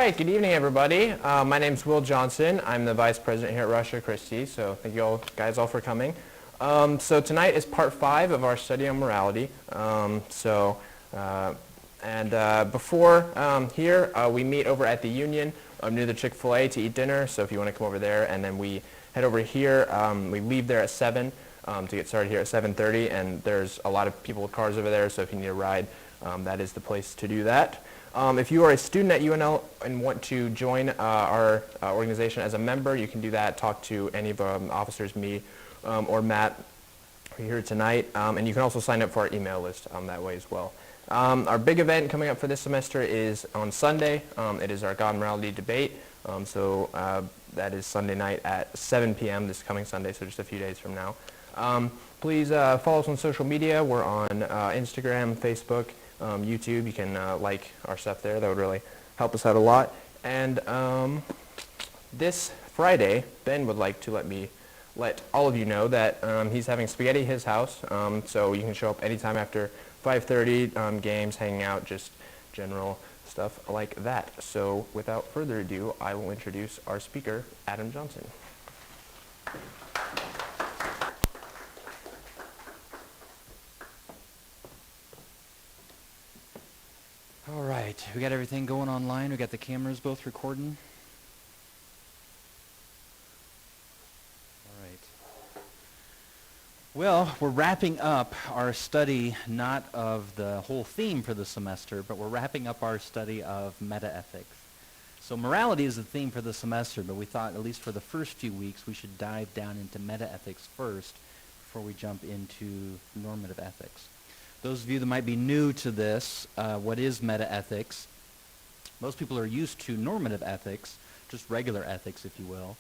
right, good evening, everybody. My name's Will Johnson. I'm the vice president here at Russia Christi, so thank you all, guys all for coming. So tonight is part 5 of our study on morality. Before here, we meet over at the Union near the Chick-fil-A to eat dinner, so if you want to come over there, and then we head over here. We leave there at 7 to get started here at 7:30, and there's a lot of people with cars over there, so if you need a ride, that is the place to do that. If you are a student at UNL and want to join our organization as a member, you can do that. Talk to any of the officers, me or Matt, who are here tonight. And you can also sign up for our email list that way as well. Our big event coming up for this semester is on Sunday. It is our God and Morality debate. That is Sunday night at 7 p.m. this coming Sunday, so just a few days from now. Please follow us on social media. We're on Instagram, Facebook, YouTube. You can like our stuff there. That would really help us out a lot. And this Friday, Ben would like to let all of you know that he's having spaghetti at his house. So you can show up anytime after 5:30, games, hanging out, just general stuff like that. So without further ado, I will introduce our speaker, Adam Johnson. All right, we got everything going online. We got the cameras both recording. All right. Well, we're wrapping up our study, not of the whole theme for the semester, but we're wrapping up our study of metaethics. So morality is the theme for the semester, but we thought, at least for the first few weeks, we should dive down into metaethics first before we jump into normative ethics. Those of you that might be new to this, what is metaethics? Most people are used to normative ethics, just regular ethics, if you will.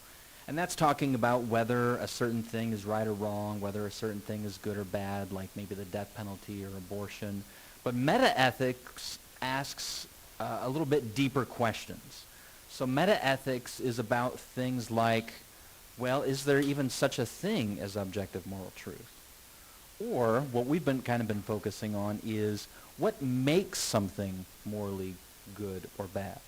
And that's talking about whether a certain thing is right or wrong, whether a certain thing is good or bad, like maybe the death penalty or abortion. But metaethics asks a little bit deeper questions. So metaethics is about things like, well, is there even such a thing as objective moral truth? Or what we've been focusing on is what makes something morally good or bad.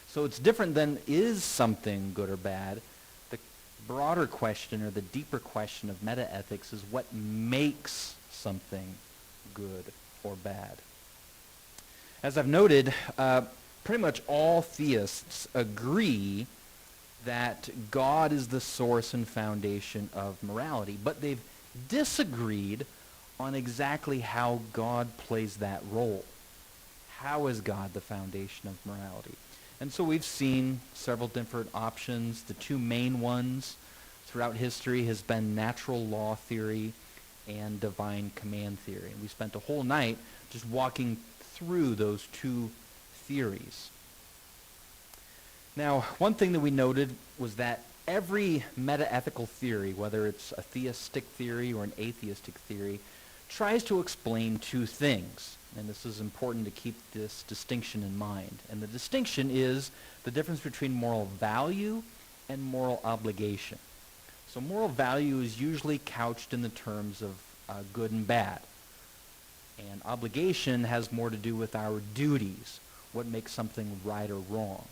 So it's different than is something good or bad. The broader question or the deeper question of metaethics is what makes something good or bad. As I've noted, pretty much all theists agree that God is the source and foundation of morality, but they've disagreed on exactly how God plays that role. How is God the foundation of morality? And so we've seen several different options. The two main ones throughout history has been natural law theory and divine command theory. And we spent a whole night just walking through those two theories. Now, one thing that we noted was that every metaethical theory, whether it's a theistic theory or an atheistic theory, tries to explain two things. And this is important to keep this distinction in mind. And the distinction is the difference between moral value and moral obligation. So moral value is usually couched in the terms of good and bad. And obligation has more to do with our duties, what makes something right or wrong.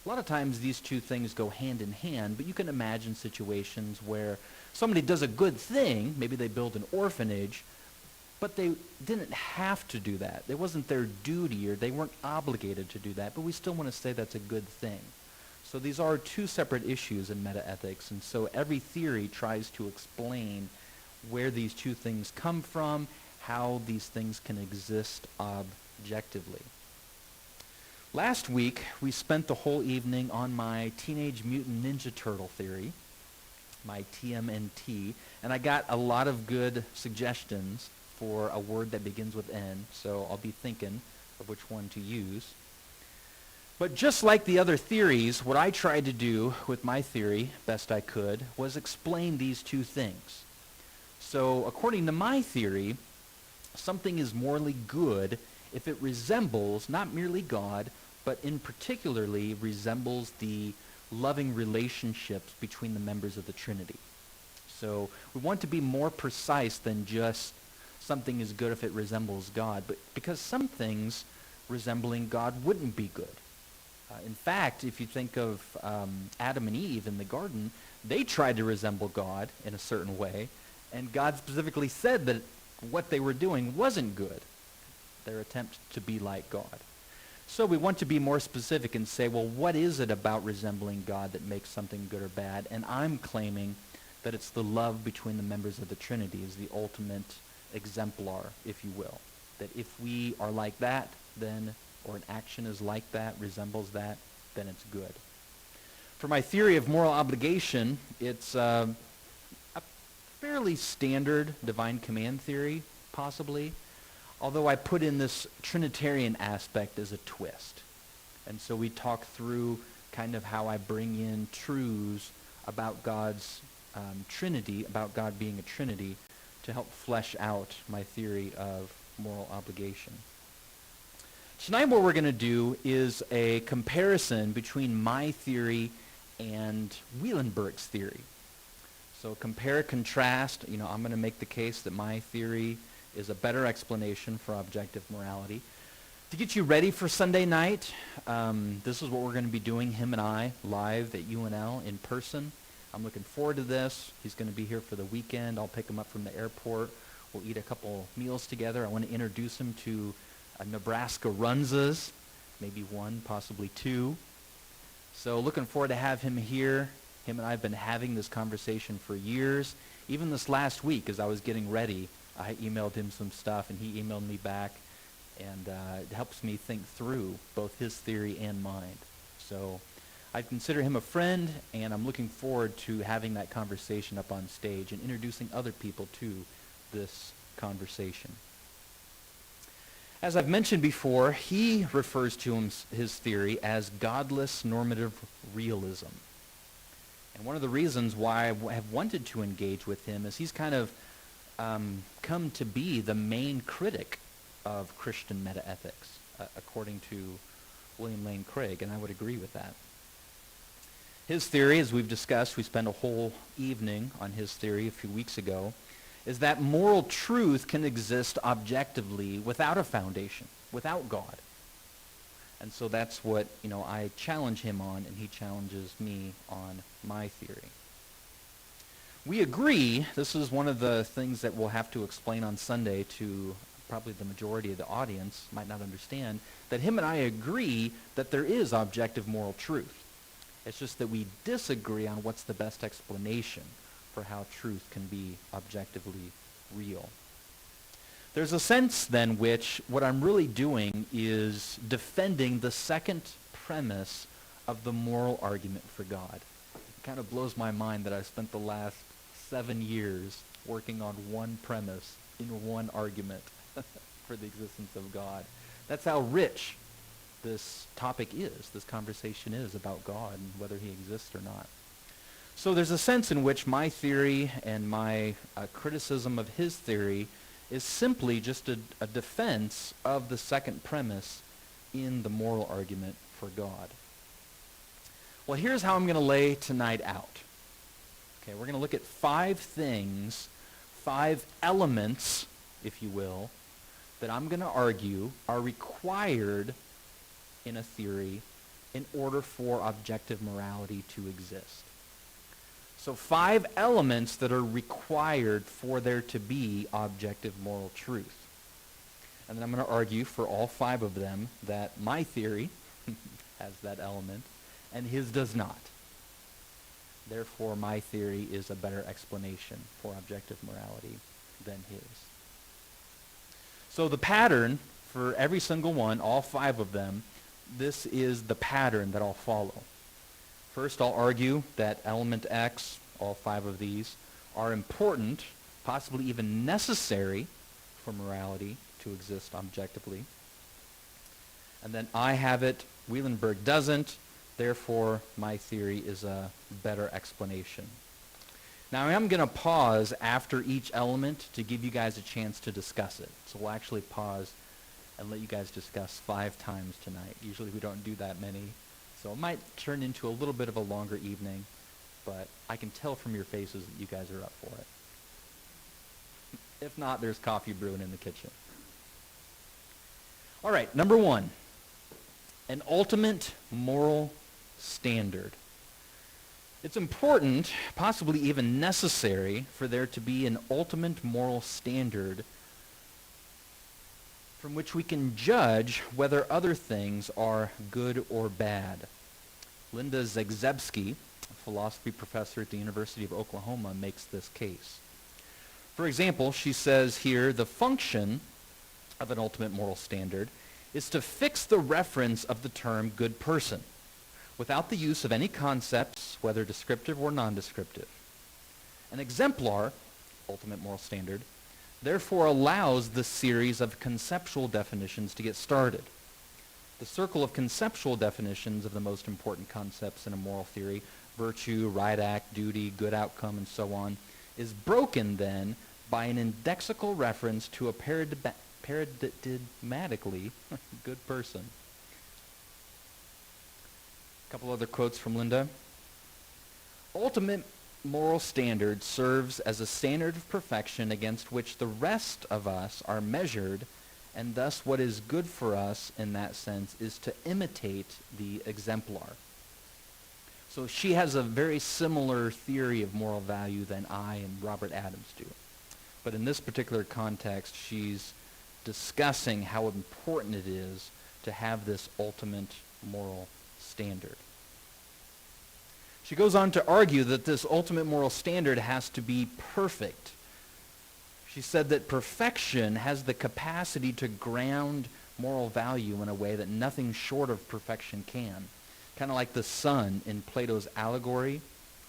A lot of times these two things go hand in hand, but you can imagine situations where somebody does a good thing, maybe they build an orphanage, but they didn't have to do that. It wasn't their duty, or they weren't obligated to do that, but we still want to say that's a good thing. So these are two separate issues in metaethics, and so every theory tries to explain where these two things come from, how these things can exist objectively. Last week, we spent the whole evening on my Teenage Mutant Ninja Turtle theory, my TMNT, and I got a lot of good suggestions for a word that begins with N, so I'll be thinking of which one to use. But just like the other theories, what I tried to do with my theory, best I could, was explain these two things. So according to my theory, something is morally good if it resembles not merely God, but in particularly resembles the loving relationships between the members of the Trinity. So we want to be more precise than just something is good if it resembles God, but because some things resembling God wouldn't be good. In fact, if you think of Adam and Eve in the garden, they tried to resemble God in a certain way, and God specifically said that what they were doing wasn't good, their attempt to be like God. So we want to be more specific and say, well, what is it about resembling God that makes something good or bad? And I'm claiming that it's the love between the members of the Trinity is the ultimate exemplar, if you will. That if we are like that, then, or an action is like that, resembles that, then it's good. For my theory of moral obligation, it's a fairly standard divine command theory, possibly, although I put in this Trinitarian aspect as a twist. And so we talk through kind of how I bring in truths about God's Trinity, about God being a Trinity, to help flesh out my theory of moral obligation. Tonight what we're going to do is a comparison between my theory and Wielenberg's theory. So compare, contrast. I'm going to make the case that my theory is a better explanation for objective morality. To get you ready for Sunday night, this is what we're going to be doing, him and I, live at UNL in person. I'm looking forward to this. He's going to be here for the weekend. I'll pick him up from the airport. We'll eat a couple meals together. I want to introduce him to Nebraska Runzas, maybe one, possibly two. So looking forward to have him here. Him and I have been having this conversation for years. Even this last week, as I was getting ready, I emailed him some stuff, and he emailed me back, and it helps me think through both his theory and mine. So I consider him a friend, and I'm looking forward to having that conversation up on stage and introducing other people to this conversation. As I've mentioned before, he refers to his theory as godless normative realism. And one of the reasons why I have wanted to engage with him is he's kind of come to be the main critic of Christian metaethics, according to William Lane Craig, and I would agree with that. His theory, as we've discussed, we spent a whole evening on his theory a few weeks ago, is that moral truth can exist objectively without a foundation, without God. And so that's what, I challenge him on, and he challenges me on my theory. We agree, this is one of the things that we'll have to explain on Sunday to probably the majority of the audience, might not understand, that him and I agree that there is objective moral truth. It's just that we disagree on what's the best explanation for how truth can be objectively real. There's a sense, then, which what I'm really doing is defending the second premise of the moral argument for God. It kind of blows my mind that I spent the last 7 years working on one premise in one argument for the existence of God. That's how rich this topic is, this conversation is about God and whether he exists or not. So there's a sense in which my theory and my criticism of his theory is simply just a defense of the second premise in the moral argument for God. Well, here's how I'm going to lay tonight out. Okay, we're going to look at 5 things, 5 elements, if you will, that I'm going to argue are required in a theory in order for objective morality to exist. So 5 elements that are required for there to be objective moral truth. And then I'm going to argue for all 5 of them that my theory has that element and his does not. Therefore, my theory is a better explanation for objective morality than his. So the pattern for every single one, all 5 of them, this is the pattern that I'll follow. First, I'll argue that element X, all 5 of these, are important, possibly even necessary for morality to exist objectively. And then I have it, Wielenberg doesn't, therefore my theory is a better explanation. Now I am going to pause after each element to give you guys a chance to discuss it. So we'll actually pause and let you guys discuss 5 times tonight. Usually we don't do that many. So it might turn into a little bit of a longer evening, but I can tell from your faces that you guys are up for it. If not, there's coffee brewing in the kitchen. All right, number 1. An ultimate moral standard. It's important, possibly even necessary, for there to be an ultimate moral standard from which we can judge whether other things are good or bad. Linda Zagzebski, a philosophy professor at the University of Oklahoma, makes this case. For example, she says here, the function of an ultimate moral standard is to fix the reference of the term good person without the use of any concepts, whether descriptive or non-descriptive. An exemplar, ultimate moral standard, therefore allows the series of conceptual definitions to get started. The circle of conceptual definitions of the most important concepts in a moral theory, virtue, right act, duty, good outcome, and so on, is broken then by an indexical reference to a paradigmatically good person. A couple other quotes from Linda. Ultimate moral standard serves as a standard of perfection against which the rest of us are measured, and thus what is good for us in that sense is to imitate the exemplar. So she has a very similar theory of moral value than I and Robert Adams do. But in this particular context, she's discussing how important it is to have this ultimate moral standard. She goes on to argue that this ultimate moral standard has to be perfect. She said that perfection has the capacity to ground moral value in a way that nothing short of perfection can. Kind of like the sun in Plato's allegory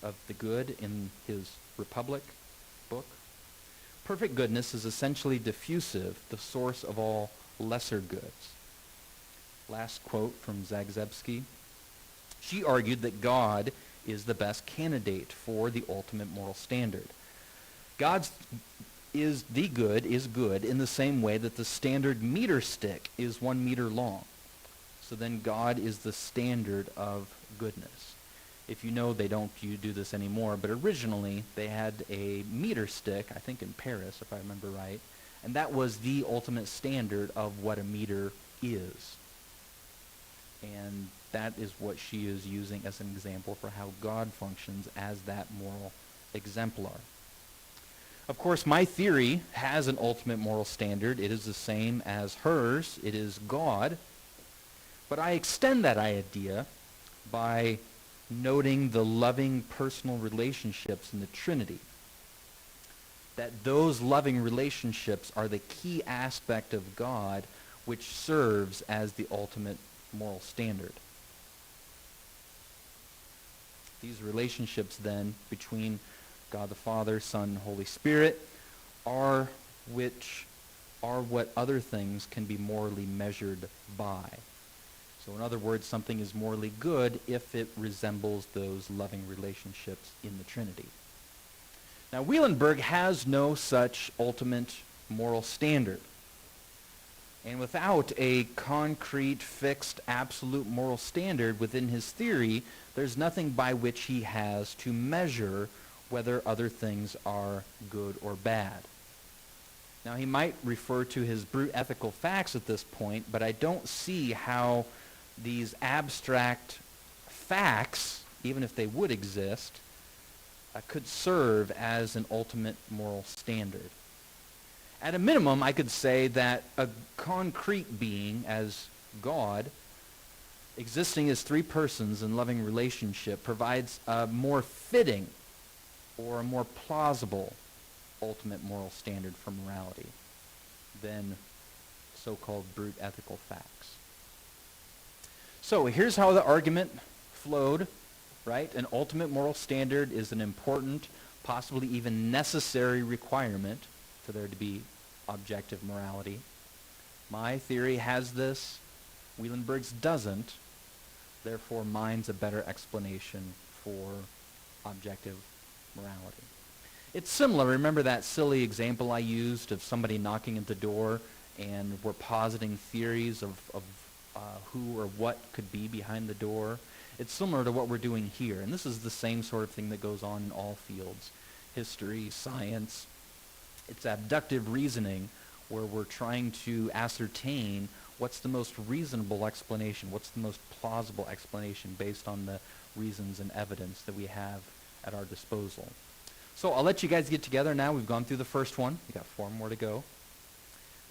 of the good in his Republic book. Perfect goodness is essentially diffusive, the source of all lesser goods. Last quote from Zagzebski. She argued that God is the best candidate for the ultimate moral standard. God's is good in the same way that the standard meter stick is 1 meter long. So then God is the standard of goodness. If you know, they don't do this anymore, but originally they had a meter stick, I think in Paris, if I remember right, and that was the ultimate standard of what a meter is. And that is what she is using as an example for how God functions as that moral exemplar. Of course, my theory has an ultimate moral standard. It is the same as hers. It is God. But I extend that idea by noting the loving personal relationships in the Trinity. That those loving relationships are the key aspect of God which serves as the ultimate moral standard. These relationships then between God the Father, Son, Holy Spirit are what other things can be morally measured by. So in other words, something is morally good if it resembles those loving relationships in the Trinity. Now, Wielenberg has no such ultimate moral standard. And without a concrete, fixed, absolute moral standard within his theory, there's nothing by which he has to measure whether other things are good or bad. Now, he might refer to his brute ethical facts at this point, but I don't see how these abstract facts, even if they would exist, could serve as an ultimate moral standard. At a minimum, I could say that a concrete being as God, existing as three persons in loving relationship, provides a more fitting or a more plausible ultimate moral standard for morality than so-called brute ethical facts. So here's how the argument flowed, right? An ultimate moral standard is an important, possibly even necessary requirement for there to be objective morality. My theory has this. Wielenberg's doesn't. Therefore, mine's a better explanation for objective morality. It's similar. Remember that silly example I used of somebody knocking at the door and we're positing theories of who or what could be behind the door? It's similar to what we're doing here. And this is the same sort of thing that goes on in all fields. History, science. It's abductive reasoning where we're trying to ascertain What's the most reasonable explanation? What's the most plausible explanation based on the reasons and evidence that we have at our disposal? So I'll let you guys get together now. We've gone through the first one. We got 4 more to go.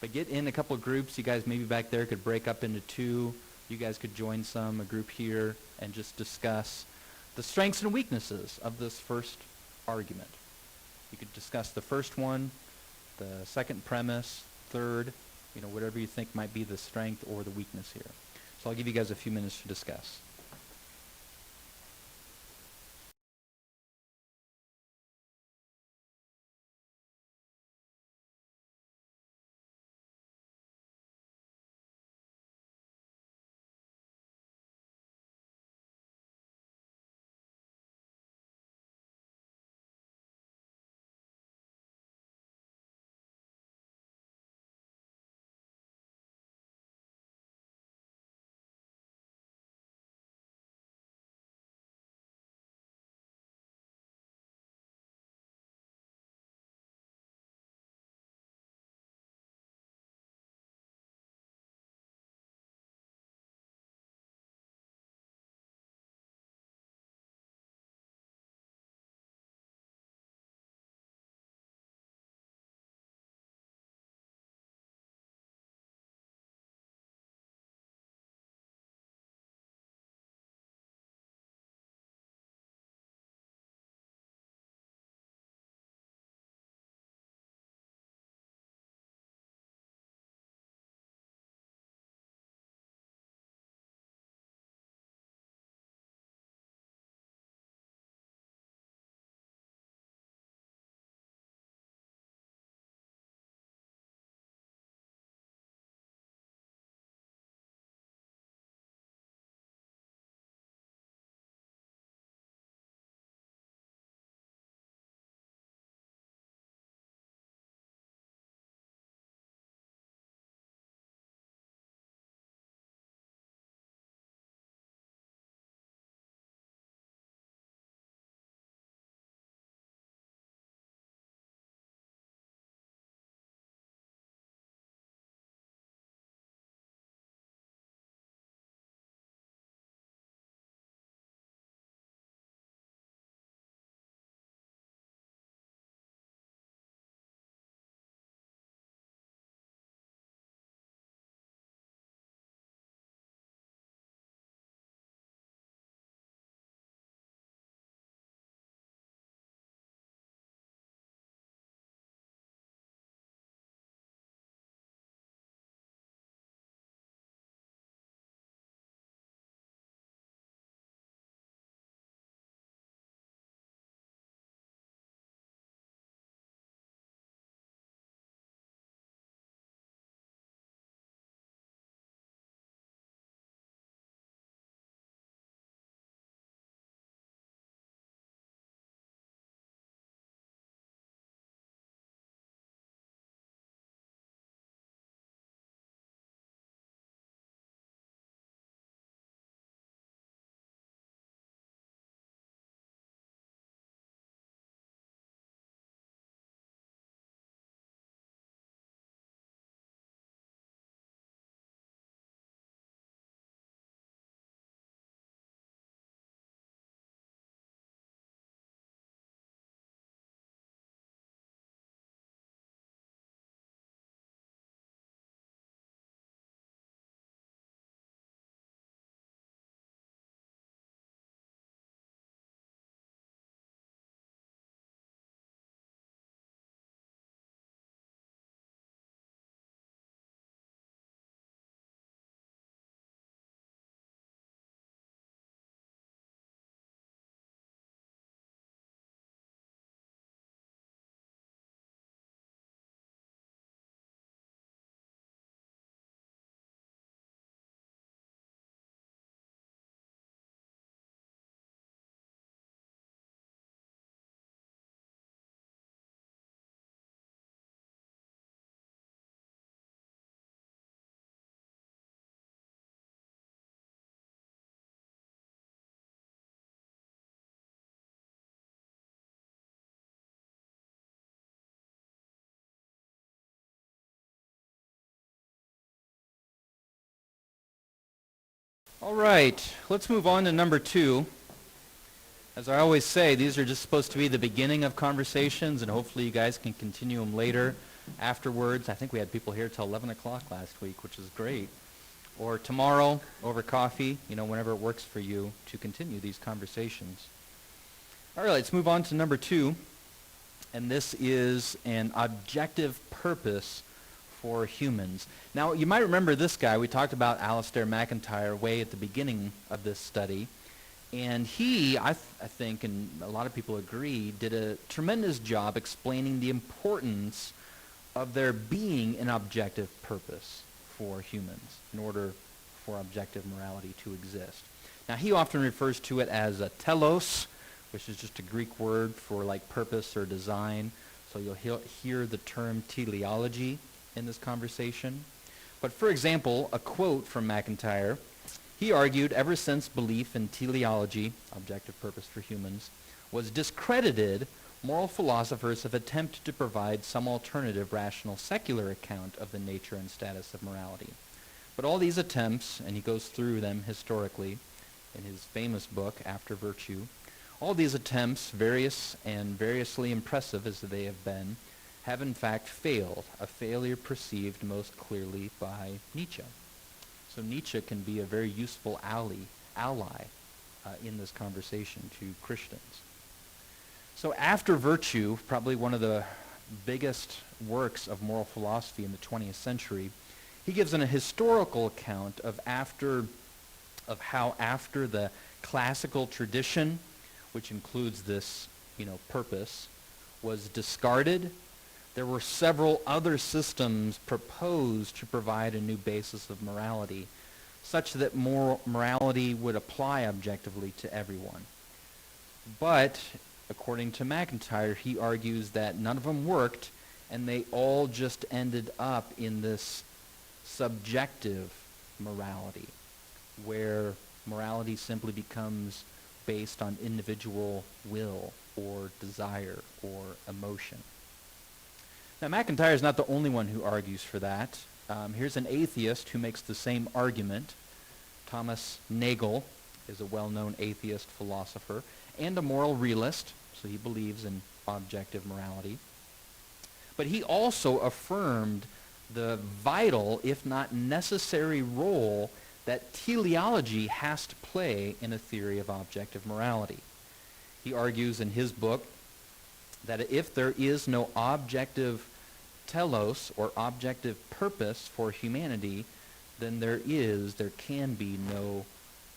But get in a couple of groups. You guys maybe back there could break up into 2. You guys could join a group here, and just discuss the strengths and weaknesses of this first argument. You could discuss the first one, the second premise, third, whatever you think might be the strength or the weakness here. So I'll give you guys a few minutes to discuss. All right, let's move on to number 2. As I always say, these are just supposed to be the beginning of conversations, and hopefully you guys can continue them later, afterwards. I think we had people here till 11 o'clock last week, which is great. Or tomorrow, over coffee, whenever it works for you to continue these conversations. All right, let's move on to number 2, and this is an objective purpose for humans. Now, you might remember this guy. We talked about Alistair McIntyre way at the beginning of this study. And he, I think, and a lot of people agree, did a tremendous job explaining the importance of there being an objective purpose for humans in order for objective morality to exist. Now, he often refers to it as a telos, which is just a Greek word for like purpose or design. So you'll hear the term teleology in this conversation. But for example, a quote from McIntyre, he argued ever since belief in teleology, objective purpose for humans, was discredited, moral philosophers have attempted to provide some alternative rational secular account of the nature and status of morality. But all these attempts, and he goes through them historically in his famous book, After Virtue, all these attempts, various and variously impressive as they have been, have in fact failed, a failure perceived most clearly by Nietzsche. So Nietzsche can be a very useful ally in this conversation to Christians. So After Virtue, probably one of the biggest works of moral philosophy in the 20th century, he gives a historical account of how after the classical tradition, which includes this, purpose, was discarded, there were several other systems proposed to provide a new basis of morality, such that morality would apply objectively to everyone. But, according to McIntyre, he argues that none of them worked, and they all just ended up in this subjective morality, where morality simply becomes based on individual will or desire or emotion. Now, McIntyre is not the only one who argues for that. Here's an atheist who makes the same argument. Thomas Nagel is a well-known atheist philosopher and a moral realist, so he believes in objective morality. But he also affirmed the vital, if not necessary, role that teleology has to play in a theory of objective morality. He argues in his book that if there is no objective telos, or objective purpose for humanity, then there can be no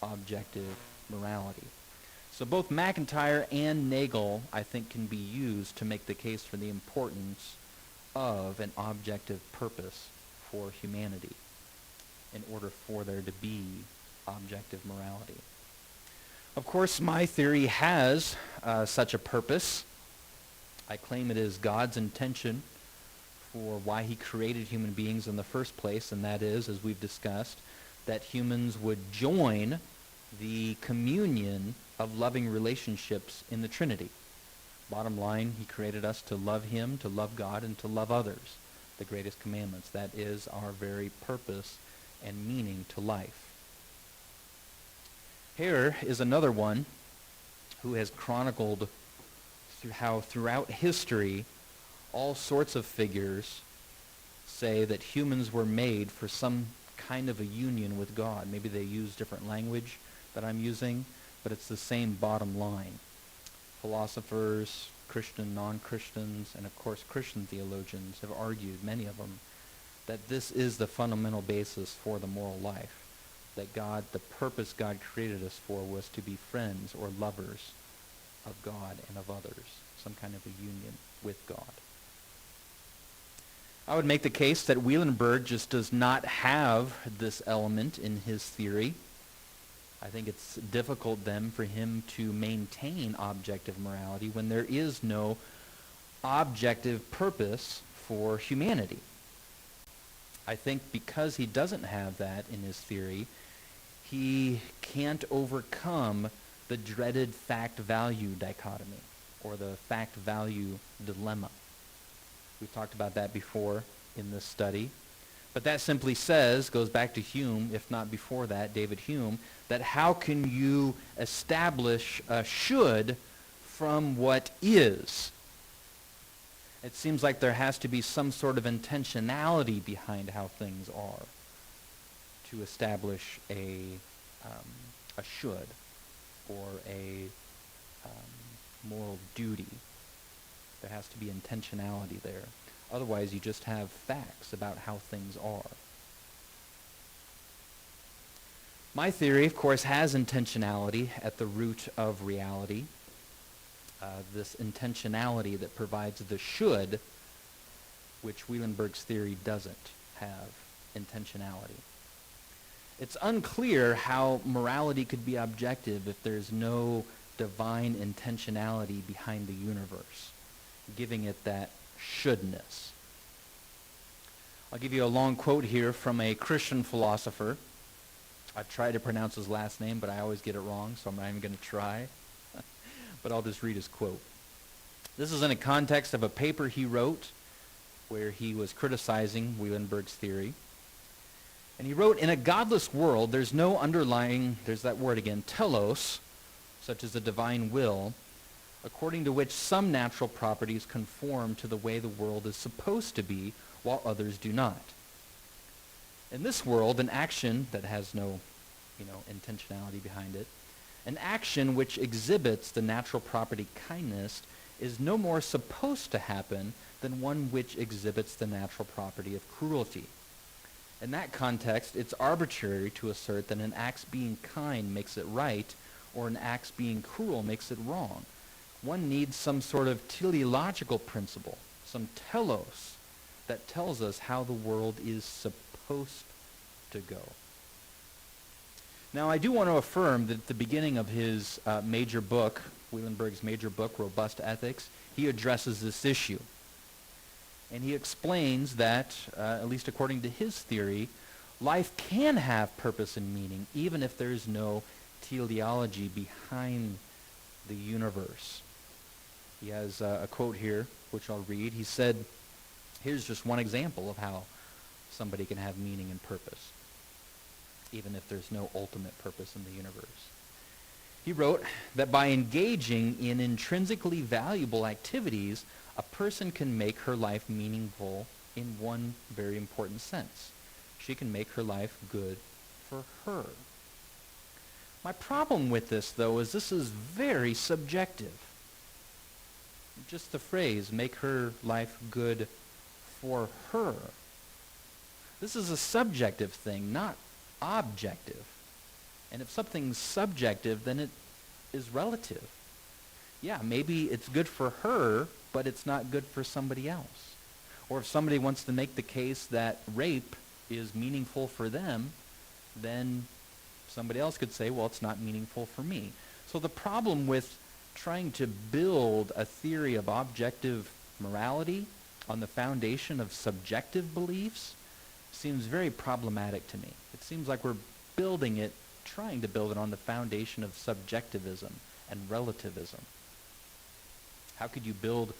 objective morality. So both McIntyre and Nagel, I think, can be used to make the case for the importance of an objective purpose for humanity in order for there to be objective morality. Of course, my theory has such a purpose. I claim it is God's intention for why he created human beings in the first place, and that is, as we've discussed, that humans would join the communion of loving relationships in the Trinity. Bottom line, he created us to love him, to love God, and to love others, the greatest commandments. That is our very purpose and meaning to life. Here is another one who has chronicled how throughout history all sorts of figures say that humans were made for some kind of a union with God. Maybe they use different language that I'm using, but it's the same bottom line. Philosophers, Christian, non-Christians, and of course Christian theologians have argued, many of them, that this is the fundamental basis for the moral life. That God, the purpose God created us for, was to be friends or lovers of God and of others. Some kind of a union with God. I would make the case that Wielenberg just does not have this element in his theory. I think it's difficult then for him to maintain objective morality when there is no objective purpose for humanity. I think because he doesn't have that in his theory, he can't overcome the dreaded fact-value dichotomy or the fact-value dilemma. We've talked about that before in this study. But that simply says, goes back to Hume, if not before that, David Hume, that how can you establish a should from what is? It seems like there has to be some sort of intentionality behind how things are to establish a should or a moral duty. There has to be intentionality there. Otherwise, you just have facts about how things are. My theory, of course, has intentionality at the root of reality. This intentionality that provides the should, which Wielenberg's theory doesn't have intentionality. It's unclear how morality could be objective if there's no divine intentionality behind the universe, giving it that shouldness. I'll give you a long quote here from a Christian philosopher. I try to pronounce his last name, but I always get it wrong, so I'm not even going to try. But I'll just read his quote. This is in a context of a paper he wrote where he was criticizing Wielenberg's theory. And he wrote, in a godless world, there's no underlying, there's that word again, telos, such as the divine will, according to which some natural properties conform to the way the world is supposed to be, while others do not. In this world, an action that has no, intentionality behind it, an action which exhibits the natural property kindness is no more supposed to happen than one which exhibits the natural property of cruelty. In that context, it's arbitrary to assert that an act being kind makes it right, or an act being cruel makes it wrong. One needs some sort of teleological principle, some telos, that tells us how the world is supposed to go. Now, I do want to affirm that at the beginning of his major book, Wielenberg's major book, Robust Ethics, he addresses this issue. And he explains that, at least according to his theory, life can have purpose and meaning, even if there's no teleology behind the universe. He has a quote here, which I'll read. He said, here's just one example of how somebody can have meaning and purpose, even if there's no ultimate purpose in the universe. He wrote that by engaging in intrinsically valuable activities, a person can make her life meaningful in one very important sense. She can make her life good for her. My problem with this, though, is this is very subjective. Just the phrase, make her life good for her. This is a subjective thing, not objective. And if something's subjective, then it is relative. Yeah, maybe it's good for her, but it's not good for somebody else. Or if somebody wants to make the case that rape is meaningful for them, then somebody else could say, well, it's not meaningful for me. So the problem with trying to build a theory of objective morality on the foundation of subjective beliefs seems very problematic to me. It seems like we're trying to build it on the foundation of subjectivism and relativism. How could you build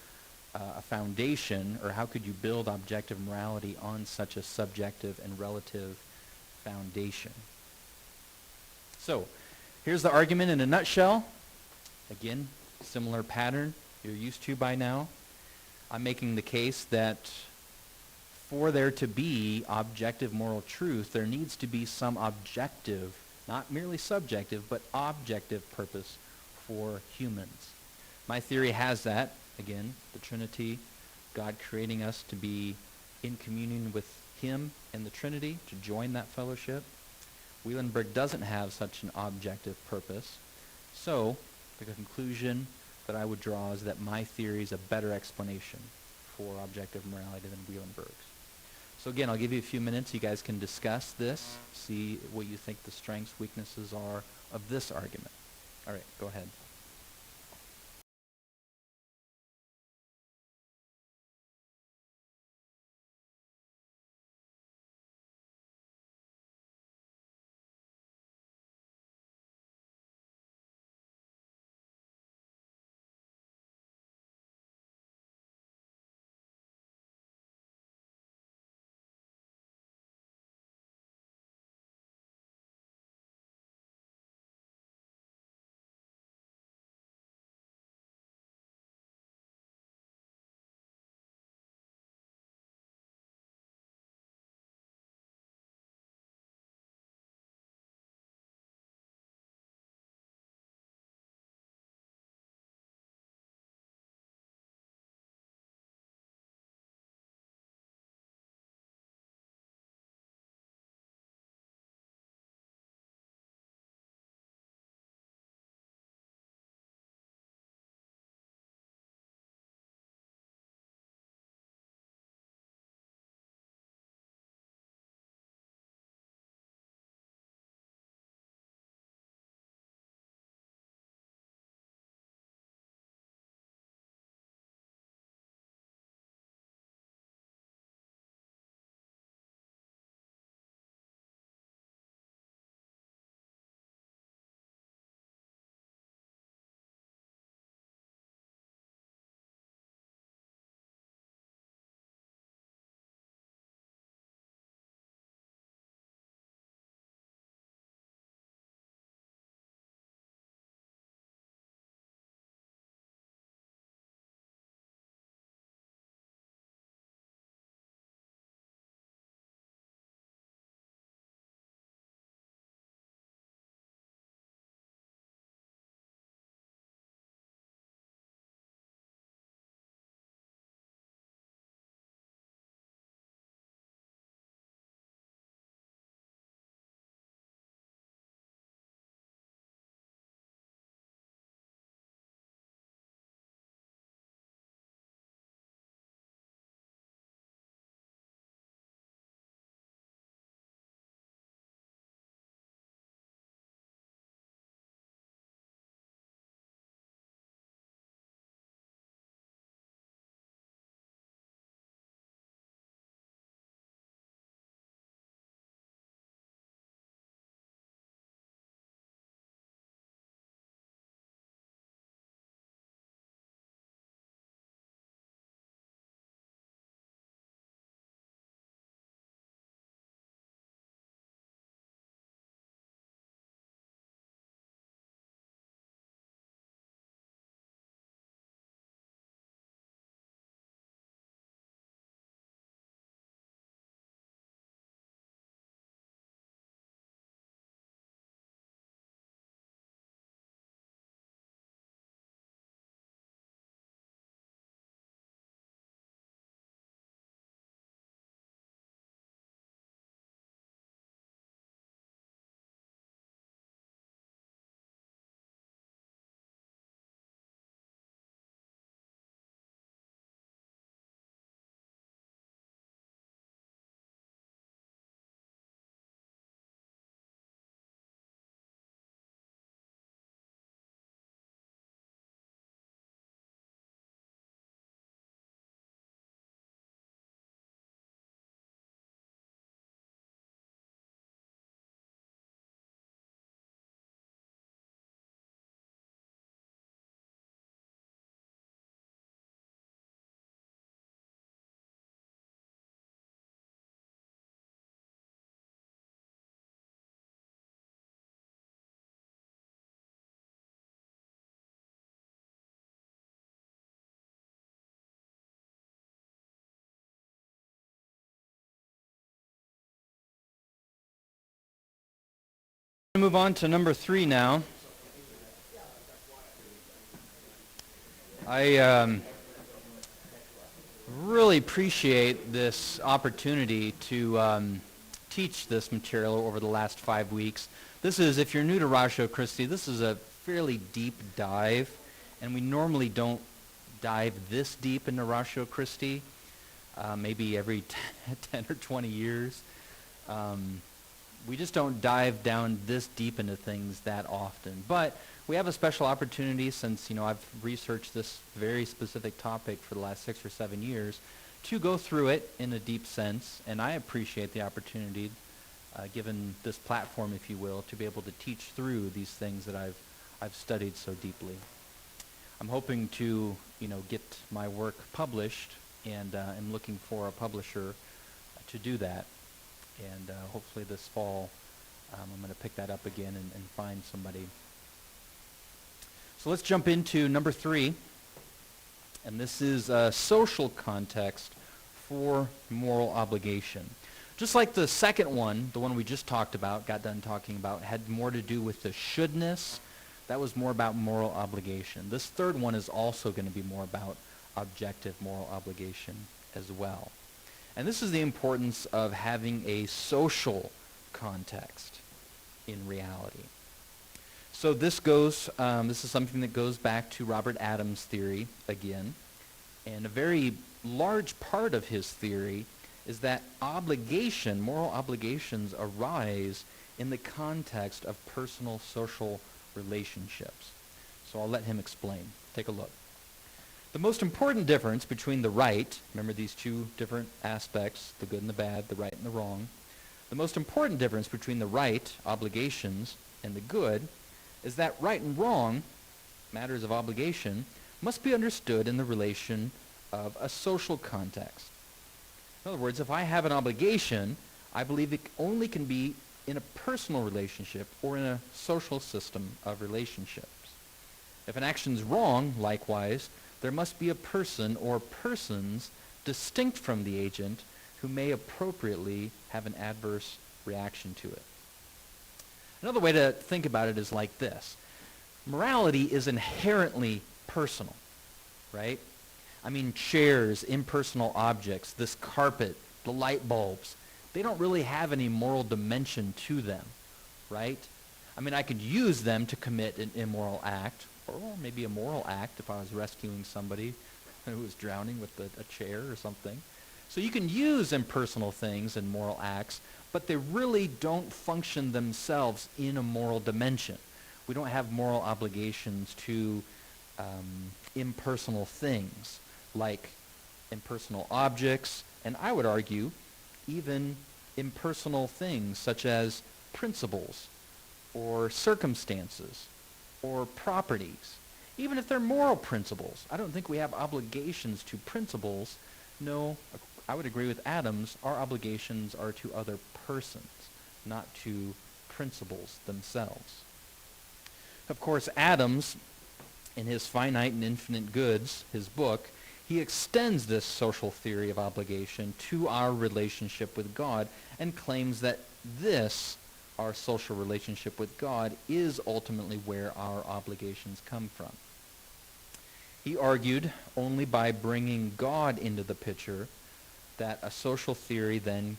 a foundation, or how could you build objective morality on such a subjective and relative foundation? So, here's the argument in a nutshell. Again, similar pattern you're used to by now. I'm making the case that for there to be objective moral truth, there needs to be some objective, not merely subjective, but objective purpose for humans. My theory has that, again, the Trinity, God creating us to be in communion with him and the Trinity, to join that fellowship. Wielenberg doesn't have such an objective purpose. So, the conclusion that I would draw is that my theory is a better explanation for objective morality than Wielenberg's. So again, I'll give you a few minutes. You guys can discuss this, see what you think the strengths, weaknesses are of this argument. All right, go ahead. Move on to number 3 now. I really appreciate this opportunity to teach this material over the last 5 weeks. This is, if you're new to Ratio Christi, this is a fairly deep dive, and we normally don't dive this deep into Ratio Christi, maybe every 10 or 20 years. We just don't dive down this deep into things that often. But we have a special opportunity since, I've researched this very specific topic for the last 6 or 7 years to go through it in a deep sense, and I appreciate the opportunity, given this platform, if you will, to be able to teach through these things that I've studied so deeply. I'm hoping to, get my work published, and I'm looking for a publisher to do that. And hopefully this fall, I'm going to pick that up again and find somebody. So let's jump into number 3. And this is a social context for moral obligation. Just like the second one, the one we just got done talking about, had more to do with the shouldness. That was more about moral obligation. This third one is also going to be more about objective moral obligation as well. And this is the importance of having a social context in reality. So this is something that goes back to Robert Adams' theory again. And a very large part of his theory is that moral obligations arise in the context of personal social relationships. So I'll let him explain. Take a look. The most important difference between the right, remember these two different aspects, the good and the bad, the right and the wrong. The most important difference between the right, obligations, and the good is that right and wrong, matters of obligation, must be understood in the relation of a social context. In other words, if I have an obligation, I believe it only can be in a personal relationship or in a social system of relationships. If an action's wrong, likewise, there must be a person or persons distinct from the agent who may appropriately have an adverse reaction to it. Another way to think about it is like this. Morality is inherently personal, right? I mean, chairs, impersonal objects, this carpet, the light bulbs, they don't really have any moral dimension to them, right? I mean, I could use them to commit an immoral act, or maybe a moral act if I was rescuing somebody who was drowning with a chair or something. So you can use impersonal things and moral acts, but they really don't function themselves in a moral dimension. We don't have moral obligations to impersonal things like impersonal objects, and I would argue even impersonal things such as principles or circumstances or properties. Even if they're moral principles, I don't think we have obligations to principles. No, I would agree with Adams, our obligations are to other persons, not to principles themselves. Of course, Adams, in his Finite and Infinite Goods, his book, he extends this social theory of obligation to our relationship with God and claims that this, our social relationship with God, is ultimately where our obligations come from. He argued only by bringing God into the picture that a social theory then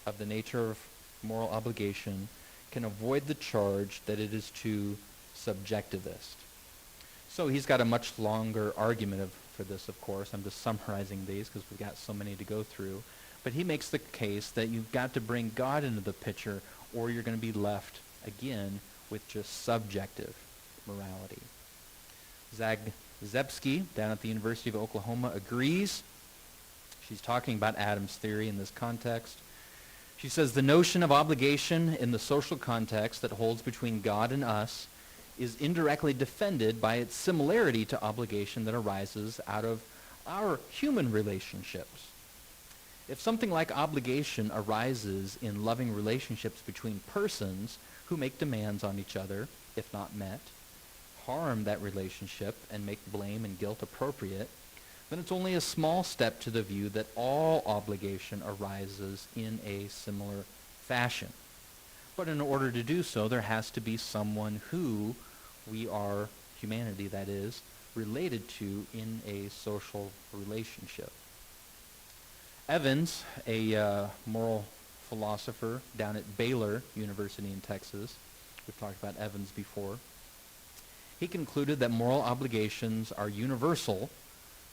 of the nature of moral obligation can avoid the charge that it is too subjectivist. So he's got a much longer argument for this, of course. I'm just summarizing these because we've got so many to go through. But he makes the case that you've got to bring God into the picture or you're going to be left, again, with just subjective morality. Zebski, down at the University of Oklahoma, agrees. She's talking about Adams' theory in this context. She says, the notion of obligation in the social context that holds between God and us is indirectly defended by its similarity to obligation that arises out of our human relationships. If something like obligation arises in loving relationships between persons who make demands on each other, if not met, harm that relationship and make blame and guilt appropriate, then it's only a small step to the view that all obligation arises in a similar fashion. But in order to do so, there has to be someone who we are, humanity that is, related to in a social relationship. Evans, a moral philosopher down at Baylor University in Texas, we've talked about Evans before, he concluded that moral obligations are universal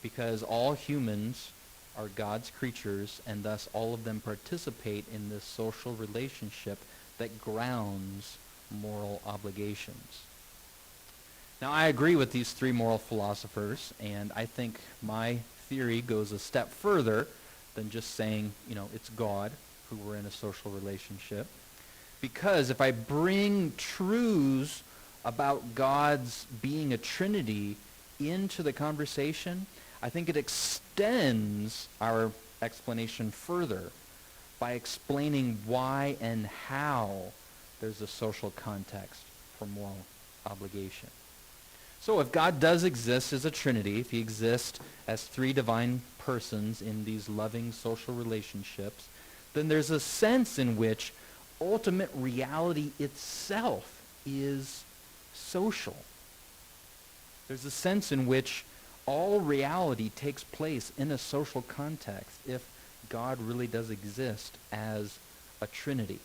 because all humans are God's creatures, and thus all of them participate in this social relationship that grounds moral obligations. Now, I agree with these three moral philosophers, and I think my theory goes a step further than just saying, it's God who we're in a social relationship. Because if I bring truths about God's being a Trinity into the conversation, I think it extends our explanation further by explaining why and how there's a social context for moral obligation. So if God does exist as a Trinity, if he exists as three divine persons in these loving social relationships, then there's a sense in which ultimate reality itself is social. There's a sense in which all reality takes place in a social context if God really does exist as a Trinity.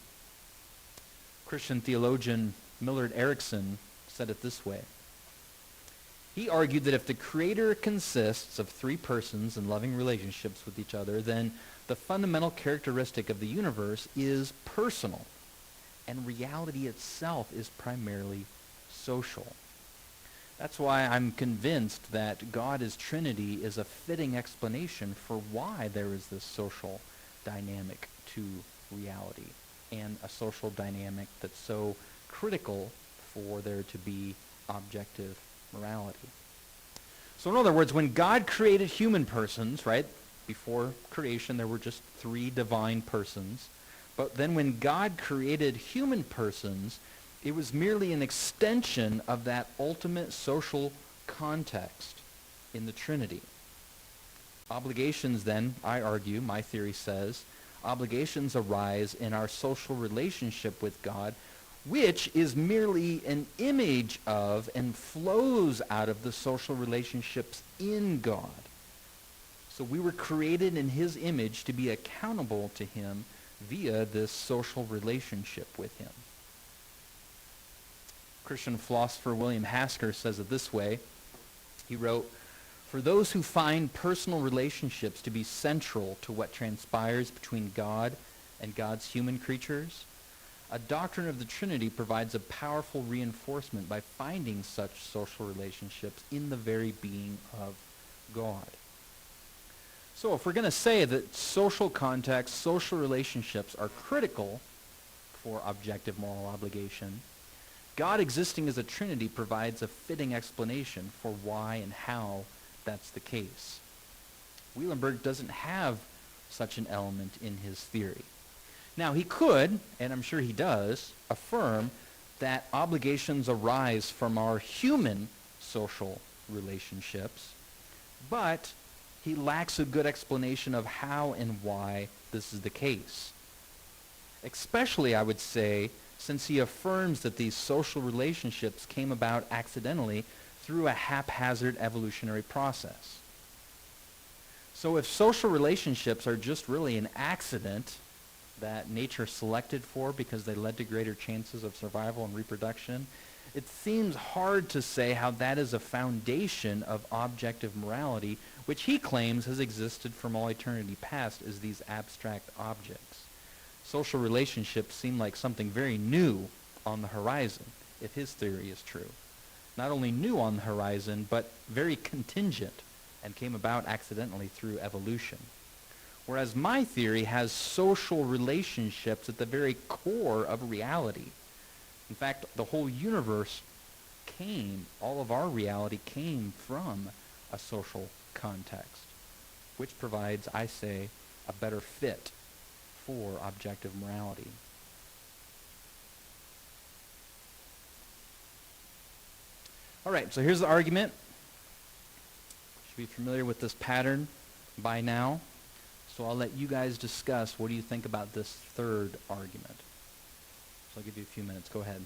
Christian theologian Millard Erickson said it this way. He argued that if the Creator consists of three persons in loving relationships with each other, then the fundamental characteristic of the universe is personal, and reality itself is primarily social. That's why I'm convinced that God as Trinity is a fitting explanation for why there is this social dynamic to reality, and a social dynamic that's so critical for there to be objective morality. So in other words, when God created human persons, right, before creation there were just three divine persons, but then when God created human persons, it was merely an extension of that ultimate social context in the Trinity. Obligations then, I argue, my theory says, obligations arise in our social relationship with God, which is merely an image of and flows out of the social relationships in God. So we were created in his image to be accountable to him via this social relationship with him. Christian philosopher William Hasker says it this way. He wrote, "For those who find personal relationships to be central to what transpires between God and God's human creatures, a doctrine of the Trinity provides a powerful reinforcement by finding such social relationships in the very being of God." So if we're going to say that social context, social relationships are critical for objective moral obligation, God existing as a Trinity provides a fitting explanation for why and how that's the case. Wielenberg doesn't have such an element in his theory. Now, he could, and I'm sure he does, affirm that obligations arise from our human social relationships, but he lacks a good explanation of how and why this is the case. Especially, I would say, since he affirms that these social relationships came about accidentally through a haphazard evolutionary process. So if social relationships are just really an accident that nature selected for because they led to greater chances of survival and reproduction, it seems hard to say how that is a foundation of objective morality, which he claims has existed from all eternity past as these abstract objects. Social relationships seem like something very new on the horizon, if his theory is true. Not only new on the horizon, but very contingent and came about accidentally through evolution. Whereas my theory has social relationships at the very core of reality. In fact, the whole universe all of our reality came from a social context, which provides, I say, a better fit for objective morality. All right, so here's the argument. You should be familiar with this pattern by now. So I'll let you guys discuss what do you think about this third argument. I'll give you a few minutes. Go ahead.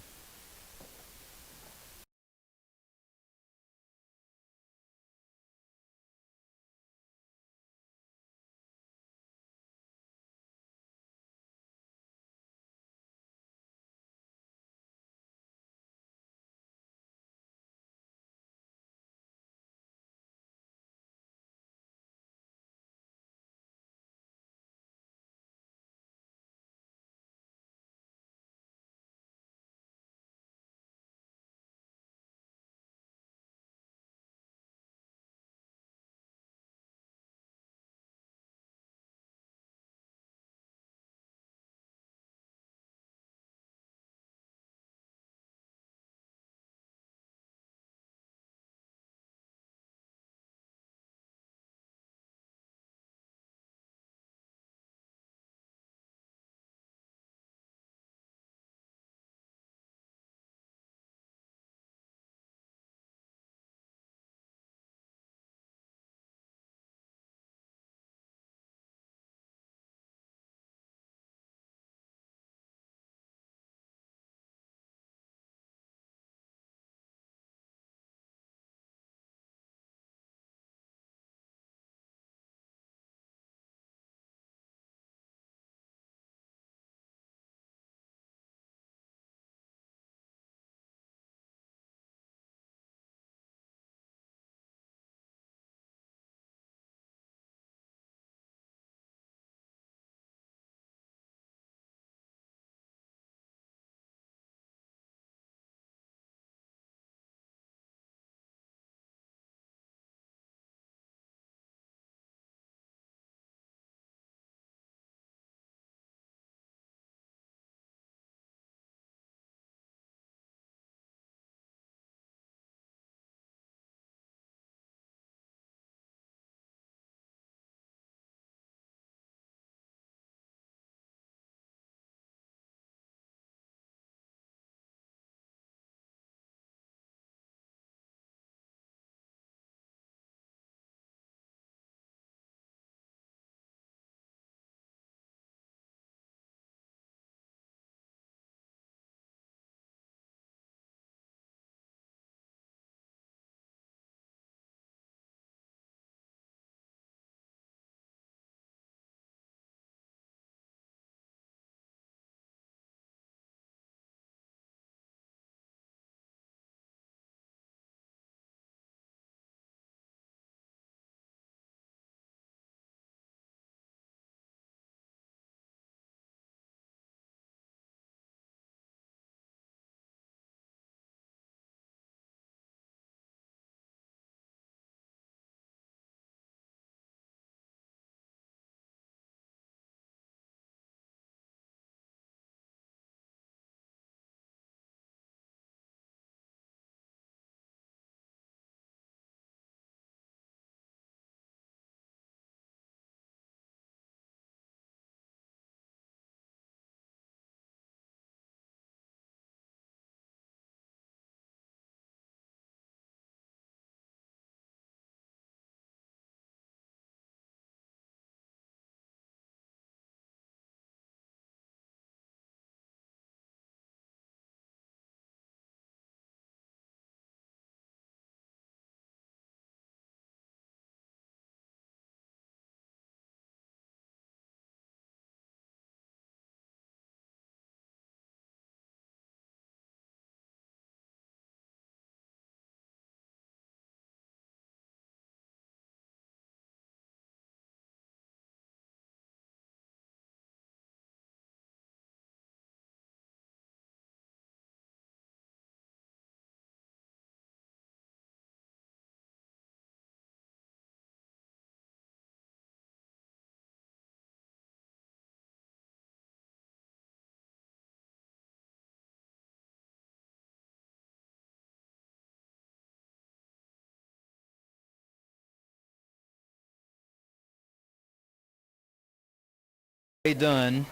Done.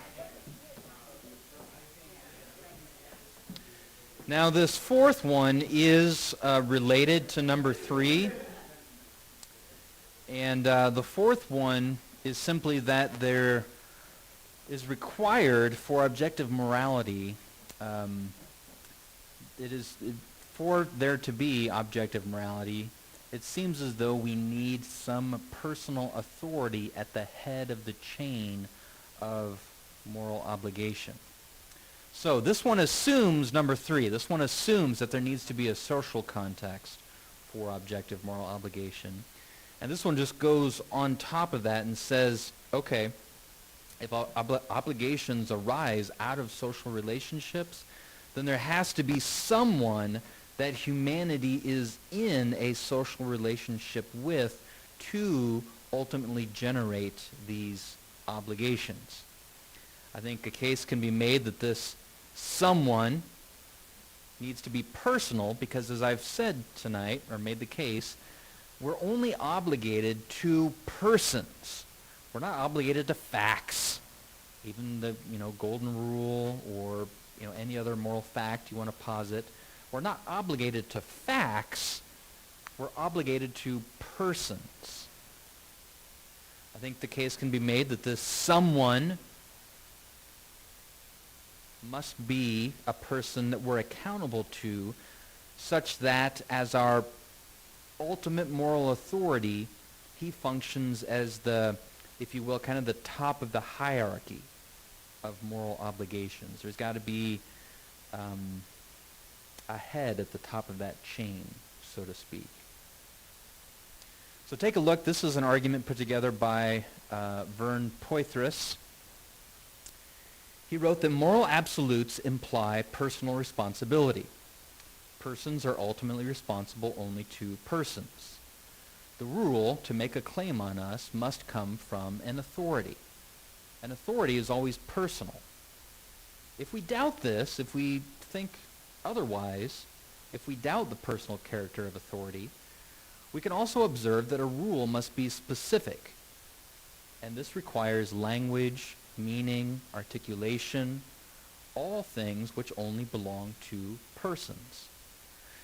Now this fourth one is related to number 3. And the fourth one is simply that there is required for objective morality for there to be objective morality, it seems as though we need some personal authority at the head of the chain of moral obligation. So this one assumes, number 3, this one assumes that there needs to be a social context for objective moral obligation. And this one just goes on top of that and says, okay, if obligations arise out of social relationships, then there has to be someone that humanity is in a social relationship with to ultimately generate these obligations. I think a case can be made that this someone needs to be personal because, as I've said tonight, or made the case, we're only obligated to persons. We're not obligated to facts, even the golden rule or any other moral fact you want to posit. We're not obligated to facts. We're obligated to persons. I think the case can be made that this someone must be a person that we're accountable to, such that as our ultimate moral authority, he functions as the, if you will, kind of the top of the hierarchy of moral obligations. There's got to be a head at the top of that chain, so to speak. So take a look. This is an argument put together by Vern Poythress. He wrote that moral absolutes imply personal responsibility. Persons are ultimately responsible only to persons. The rule to make a claim on us must come from an authority. An authority is always personal. If we doubt this, if we think otherwise, if we doubt the personal character of authority, we can also observe that a rule must be specific. And this requires language, meaning, articulation, all things which only belong to persons.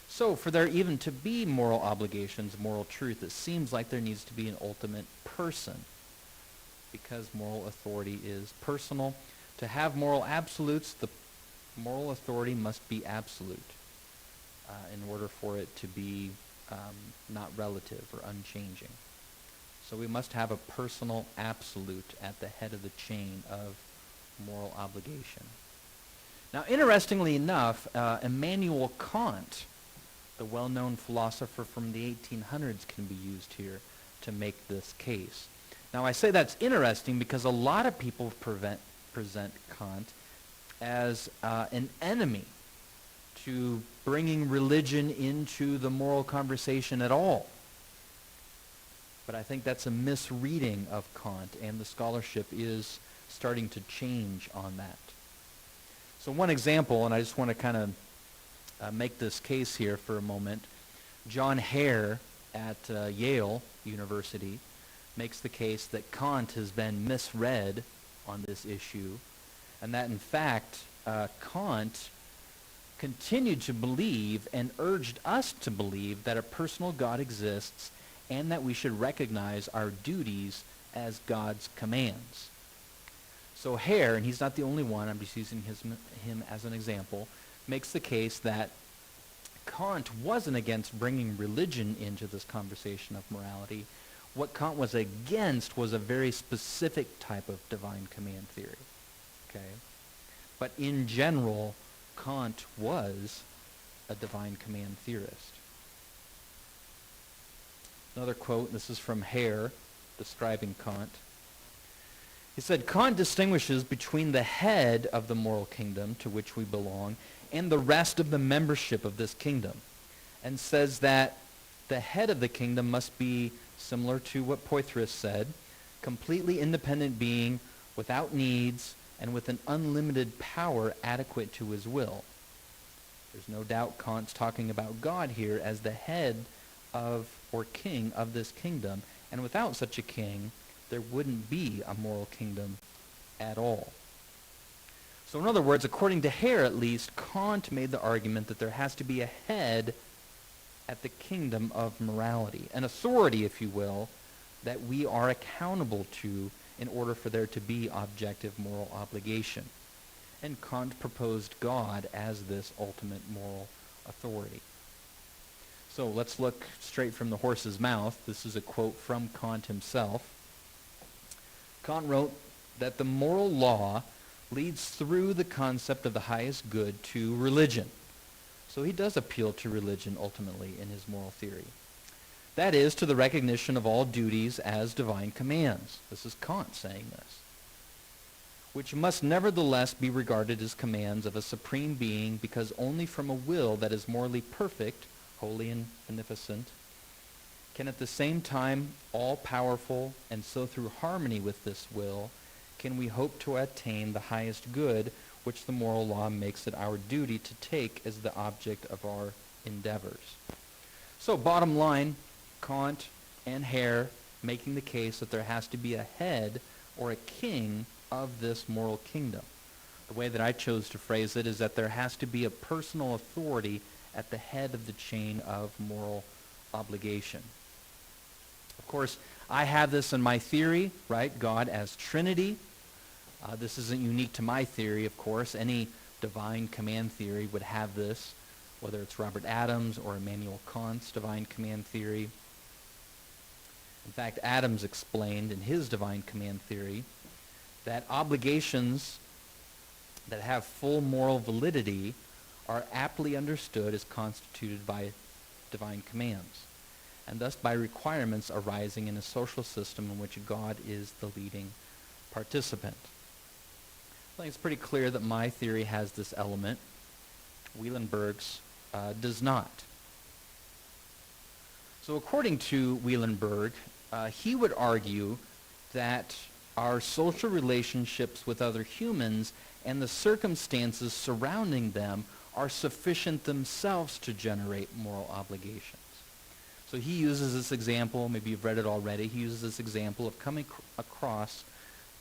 So for there even to be moral obligations, moral truth, it seems like there needs to be an ultimate person, because moral authority is personal. To have moral absolutes, the moral authority must be absolute in order for it to be not relative or unchanging. So we must have a personal absolute at the head of the chain of moral obligation. Now, interestingly enough, Immanuel Kant, the well-known philosopher from the 1800s, can be used here to make this case. Now, I say that's interesting because a lot of people present Kant as an enemy to bringing religion into the moral conversation at all. But I think that's a misreading of Kant, and the scholarship is starting to change on that. So one example, and I just want to kind of make this case here for a moment. John Hare at Yale University makes the case that Kant has been misread on this issue, and that in fact Kant continued to believe and urged us to believe that a personal God exists and that we should recognize our duties as God's commands. So Hare, and he's not the only one, I'm just using him as an example, makes the case that Kant wasn't against bringing religion into this conversation of morality. What Kant was against was a very specific type of divine command theory. Okay? But in general, Kant was a divine command theorist. Another quote, this is from Hare, describing Kant. He said, Kant distinguishes between the head of the moral kingdom to which we belong and the rest of the membership of this kingdom, and says that the head of the kingdom must be, similar to what Poythress said, completely independent being, without needs, and with an unlimited power adequate to his will. There's no doubt Kant's talking about God here as the head of, or king of this kingdom, and without such a king, there wouldn't be a moral kingdom at all. So in other words, according to Hare at least, Kant made the argument that there has to be a head at the kingdom of morality, an authority, if you will, that we are accountable to in order for there to be objective moral obligation. And Kant proposed God as this ultimate moral authority. So let's look straight from the horse's mouth. This is a quote from Kant himself. Kant wrote that the moral law leads through the concept of the highest good to religion. So he does appeal to religion ultimately in his moral theory. That is, to the recognition of all duties as divine commands. This is Kant saying this. Which must nevertheless be regarded as commands of a supreme being, because only from a will that is morally perfect, holy and beneficent, can at the same time all-powerful, and so through harmony with this will, can we hope to attain the highest good, which the moral law makes it our duty to take as the object of our endeavors. So bottom line, Kant and Hare making the case that there has to be a head or a king of this moral kingdom. The way that I chose to phrase it is that there has to be a personal authority at the head of the chain of moral obligation. Of course, I have this in my theory, right? God as Trinity. This isn't unique to my theory, of course. Any divine command theory would have this, whether it's Robert Adams or Immanuel Kant's divine command theory. In fact, Adams explained in his divine command theory that obligations that have full moral validity are aptly understood as constituted by divine commands, and thus by requirements arising in a social system in which God is the leading participant. I think it's pretty clear that my theory has this element. Wielenberg's does not. So according to Wielenberg, he would argue that our social relationships with other humans and the circumstances surrounding them are sufficient themselves to generate moral obligations. So he uses this example, maybe you've read it already, he uses this example of coming across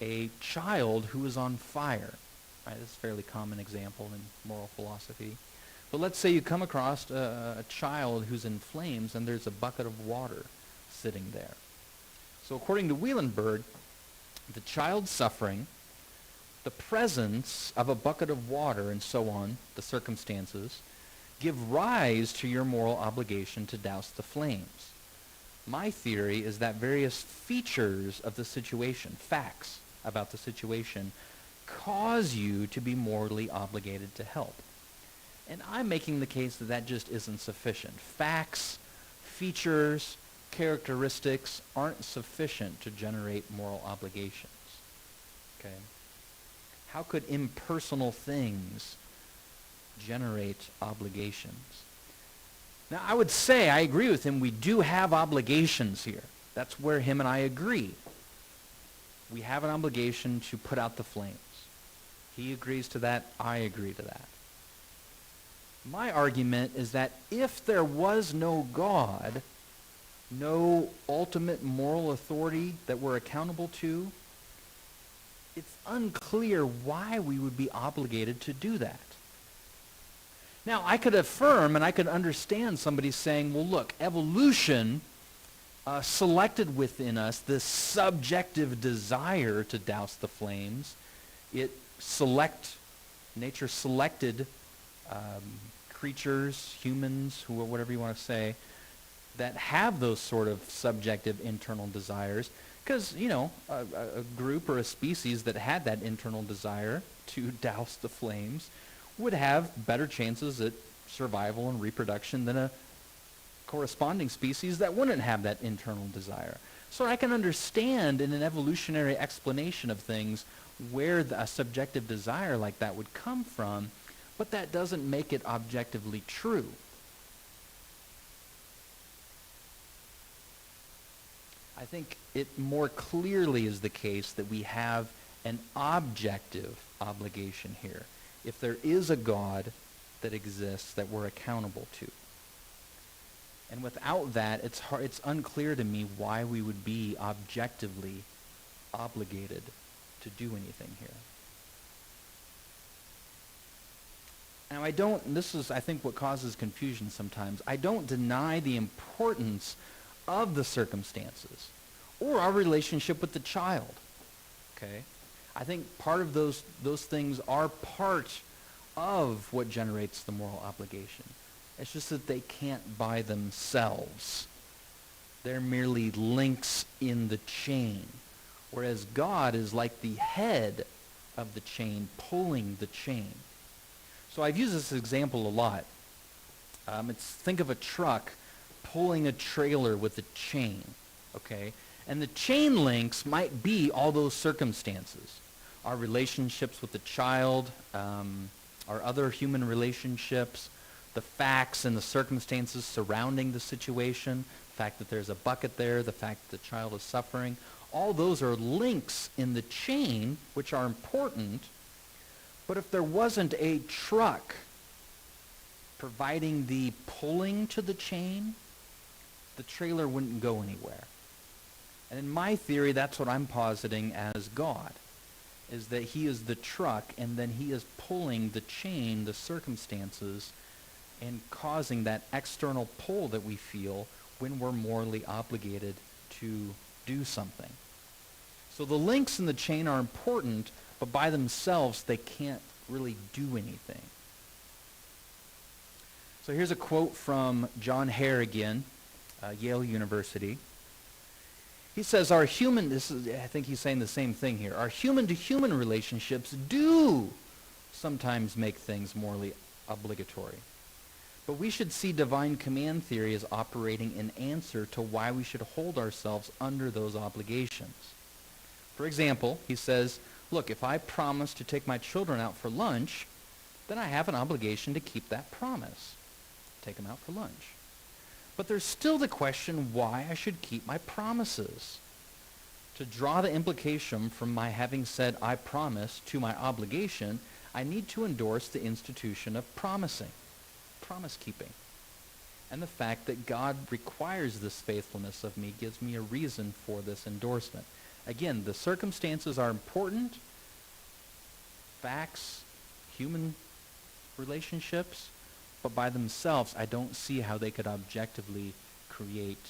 a child who is on fire. Right? This is a fairly common example in moral philosophy. But let's say you come across a child who's in flames and there's a bucket of water sitting there. So according to Wielenberg, the child suffering, the presence of a bucket of water, and so on, the circumstances, give rise to your moral obligation to douse the flames. My theory is that various features of the situation, facts about the situation, cause you to be morally obligated to help. And I'm making the case that that just isn't sufficient. Facts, features, characteristics aren't sufficient to generate moral obligations. Okay? How could impersonal things generate obligations? Now, I would say, I agree with him, we do have obligations here. That's where him and I agree. We have an obligation to put out the flames. He agrees to that, I agree to that. My argument is that if there was no God, no ultimate moral authority that we're accountable to, it's unclear why we would be obligated to do that. Now, I could affirm and I could understand somebody saying, well, look, evolution selected within us this subjective desire to douse the flames. Nature selected creatures, humans, whatever you want to say, that have those sort of subjective internal desires. Because, a group or a species that had that internal desire to douse the flames would have better chances at survival and reproduction than a corresponding species that wouldn't have that internal desire. So I can understand in an evolutionary explanation of things where a subjective desire like that would come from, but that doesn't make it objectively true. I think it more clearly is the case that we have an objective obligation here. If there is a God that exists that we're accountable to. And without that, it's unclear to me why we would be objectively obligated to do anything here. Now this is I think what causes confusion sometimes. I don't deny the importance of the circumstances or our relationship with the child. Okay? I think part of those things are part of what generates the moral obligation. It's just that they can't by themselves. They're merely links in the chain, whereas God is like the head of the chain, pulling the chain. So I've used this example a lot. Think of a truck pulling a trailer with a chain, okay? And the chain links might be all those circumstances. Our relationships with the child, our other human relationships, the facts and the circumstances surrounding the situation, the fact that there's a bucket there, the fact that the child is suffering. All those are links in the chain which are important. But if there wasn't a truck providing the pulling to the chain, the trailer wouldn't go anywhere. And in my theory, that's what I'm positing as God, is that he is the truck, and then he is pulling the chain, the circumstances, and causing that external pull that we feel when we're morally obligated to do something. So the links in the chain are important, but by themselves, they can't really do anything. So here's a quote from John Hare again, Yale University. He says, I think he's saying the same thing here. Our human-to-human relationships do sometimes make things morally obligatory. But we should see divine command theory as operating in answer to why we should hold ourselves under those obligations. For example, he says, look, if I promise to take my children out for lunch, then I have an obligation to keep that promise. Take them out for lunch. But there's still the question why I should keep my promises. To draw the implication from my having said I promise to my obligation, I need to endorse the institution of promising, promise keeping. And the fact that God requires this faithfulness of me gives me a reason for this endorsement. Again, the circumstances are important. Facts, human relationships, but by themselves, I don't see how they could objectively create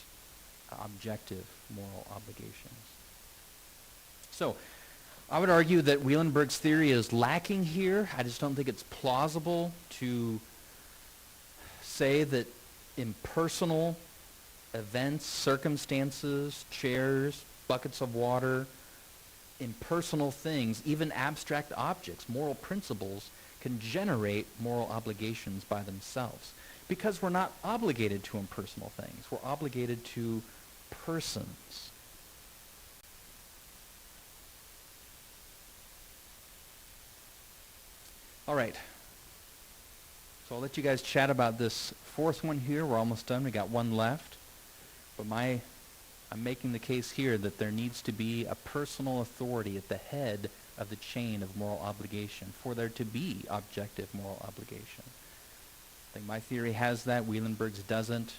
objective moral obligations. So, I would argue that Wielenberg's theory is lacking here. I just don't think it's plausible to say that impersonal events, circumstances, chairs, buckets of water, impersonal things, even abstract objects, moral principles, can generate moral obligations by themselves. Because we're not obligated to impersonal things. We're obligated to persons. All right. So I'll let you guys chat about this fourth one here. We're almost done. We got one left. But I'm making the case here that there needs to be a personal authority at the head of the chain of moral obligation for there to be objective moral obligation. I think my theory has that. Wielenberg's doesn't.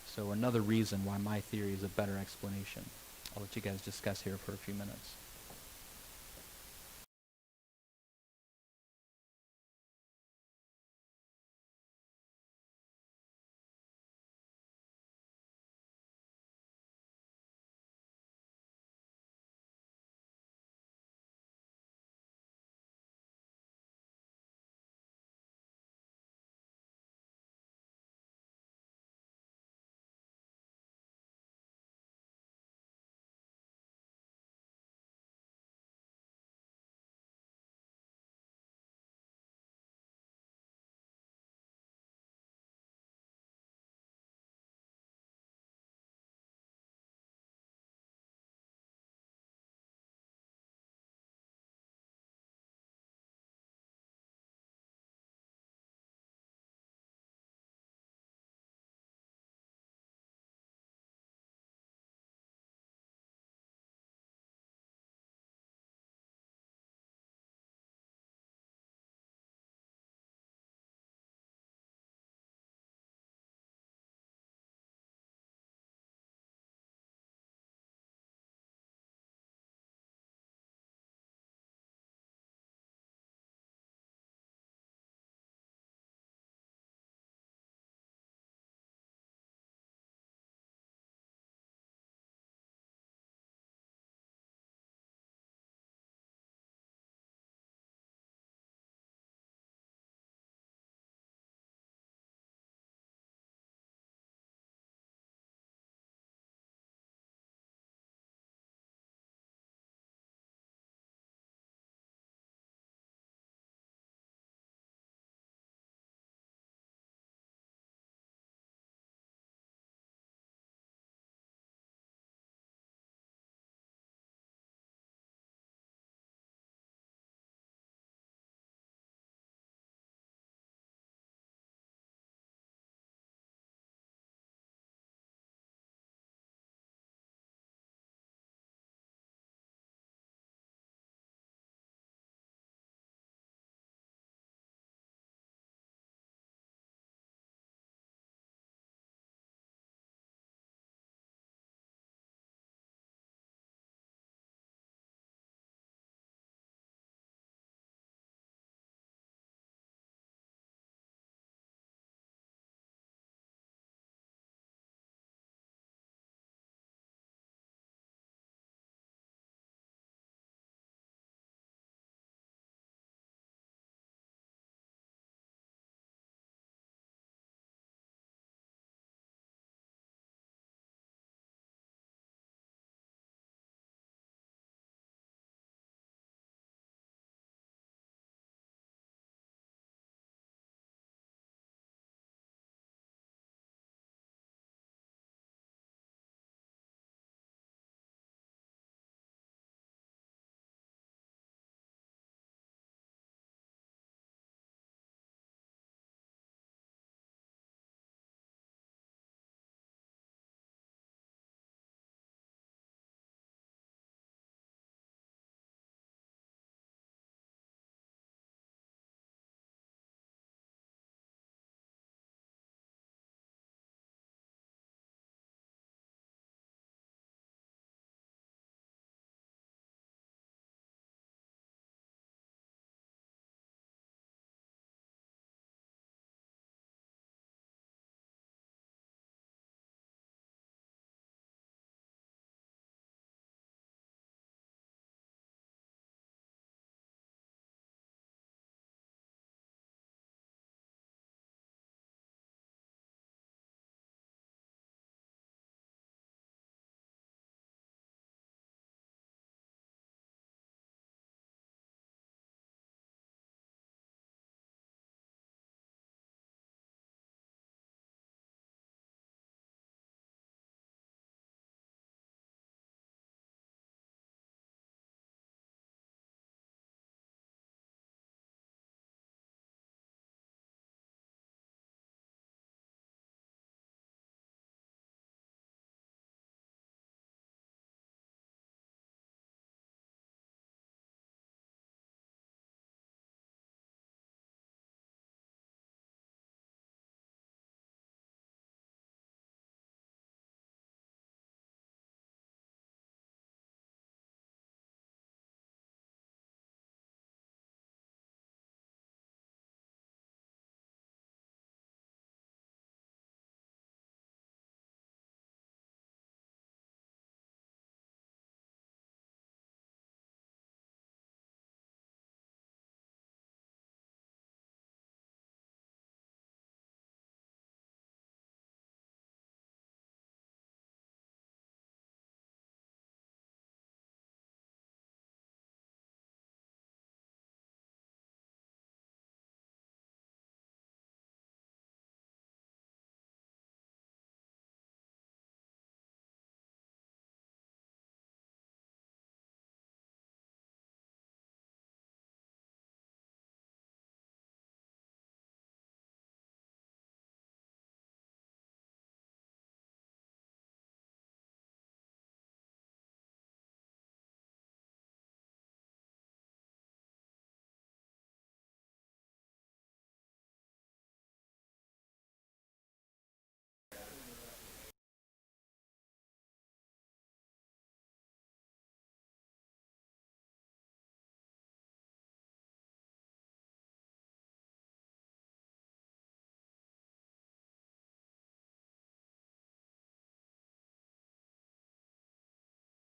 So another reason why my theory is a better explanation. I'll let you guys discuss here for a few minutes.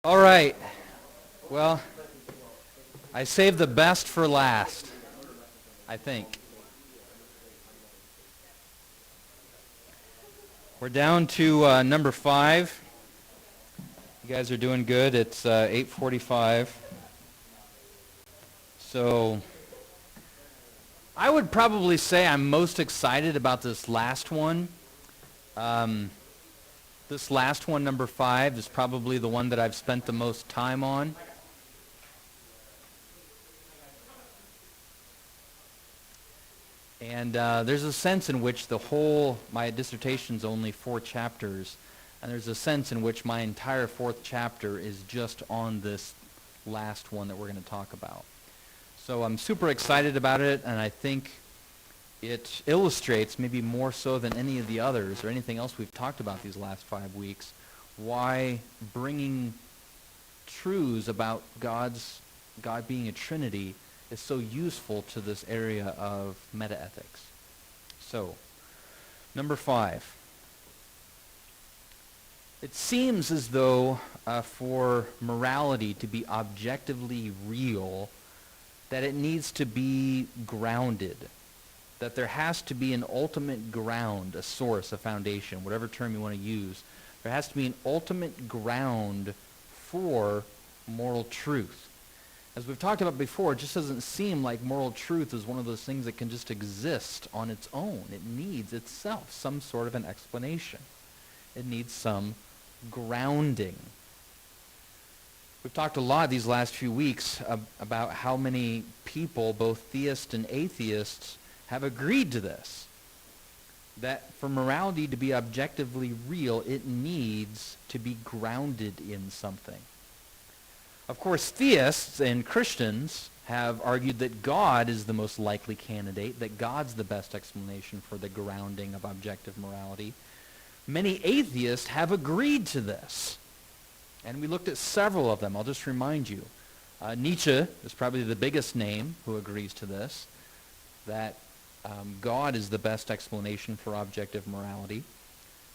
All right. Well, I saved the best for last, I think. We're down to number 5. You guys are doing good. It's 8:45. So I would probably say I'm most excited about this last one. This last one, number 5, is probably the one that I've spent the most time on. And there's a sense in which my dissertation's only 4 chapters, and there's a sense in which my entire 4th chapter is just on this last one that we're going to talk about. So I'm super excited about it, and I think it illustrates, maybe more so than any of the others or anything else we've talked about these last 5 weeks, why bringing truths about God being a Trinity is so useful to this area of metaethics. So, number 5. It seems as though for morality to be objectively real, that it needs to be grounded, that there has to be an ultimate ground, a source, a foundation, whatever term you want to use. There has to be an ultimate ground for moral truth. As we've talked about before, it just doesn't seem like moral truth is one of those things that can just exist on its own. It needs itself some sort of an explanation. It needs some grounding. We've talked a lot these last few weeks about how many people, both theists and atheists, have agreed to this. That for morality to be objectively real, it needs to be grounded in something. Of course, theists and Christians have argued that God is the most likely candidate, that God's the best explanation for the grounding of objective morality. Many atheists have agreed to this. And we looked at several of them. I'll just remind you. Nietzsche is probably the biggest name who agrees to this, that God is the best explanation for objective morality.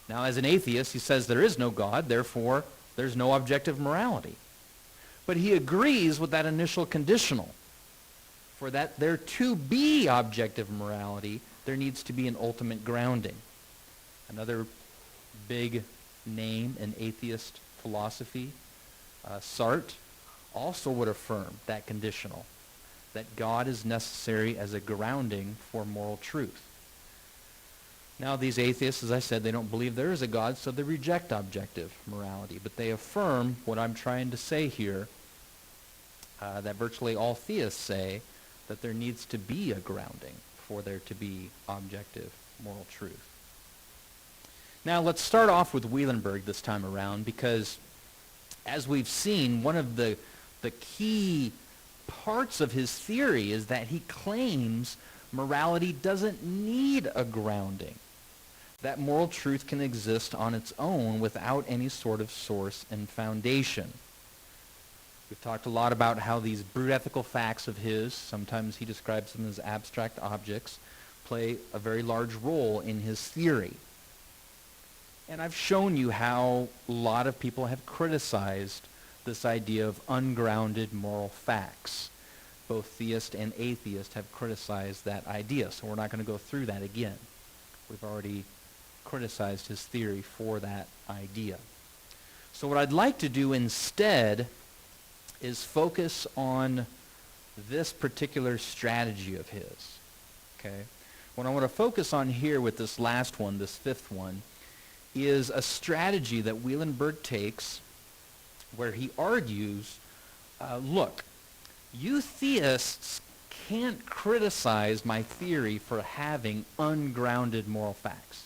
Now, as an atheist, he says there is no God, therefore there's no objective morality. But he agrees with that initial conditional. For that there to be objective morality, there needs to be an ultimate grounding. Another big name in atheist philosophy, Sartre, also would affirm that conditional, that God is necessary as a grounding for moral truth. Now, these atheists, as I said, they don't believe there is a God, so they reject objective morality. But they affirm what I'm trying to say here, that virtually all theists say that there needs to be a grounding for there to be objective moral truth. Now, let's start off with Wielenberg this time around, because as we've seen, one of the key parts of his theory is that he claims morality doesn't need a grounding, that moral truth can exist on its own without any sort of source and foundation. We've talked a lot about how these brute ethical facts of his, sometimes he describes them as abstract objects, play a very large role in his theory. And I've shown you how a lot of people have criticized this idea of ungrounded moral facts. Both theist and atheist have criticized that idea, so we're not going to go through that again. We've already criticized his theory for that idea. So what I'd like to do instead is focus on this particular strategy of his. Okay? What I want to focus on here with this last one, this 5th one, is a strategy that Wielenberg takes where he argues, look, you theists can't criticize my theory for having ungrounded moral facts.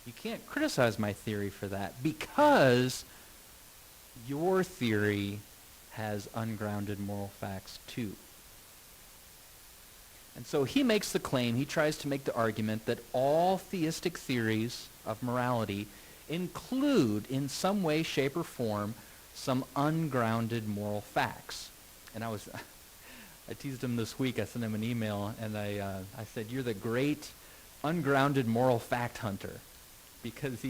You can't criticize my theory for that because your theory has ungrounded moral facts too. And so he makes the claim, he tries to make the argument that all theistic theories of morality include in some way, shape, or form some ungrounded moral facts. And I teased him this week. I sent him an email, and I said, "You're the great ungrounded moral fact hunter," because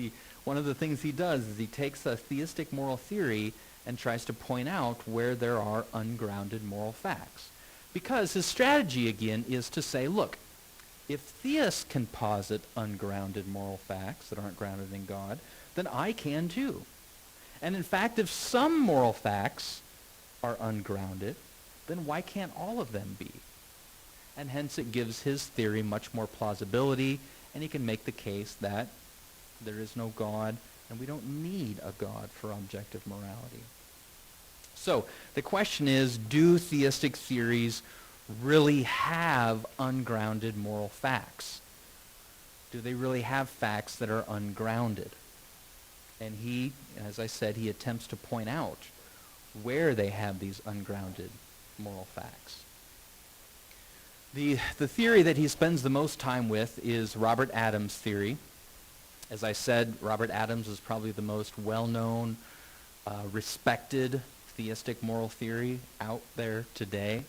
one of the things he does is he takes a theistic moral theory and tries to point out where there are ungrounded moral facts. Because his strategy, again, is to say, look, if theists can posit ungrounded moral facts that aren't grounded in God, then I can too. And in fact, if some moral facts are ungrounded, then why can't all of them be? And hence it gives his theory much more plausibility, and he can make the case that there is no God, and we don't need a God for objective morality. So the question is, do theistic theories really have ungrounded moral facts? Do they really have facts that are ungrounded? And he, as I said, he attempts to point out where they have these ungrounded moral facts. The theory that he spends the most time with is Robert Adams' theory. As I said, Robert Adams is probably the most well-known, respected theistic moral theory out there today.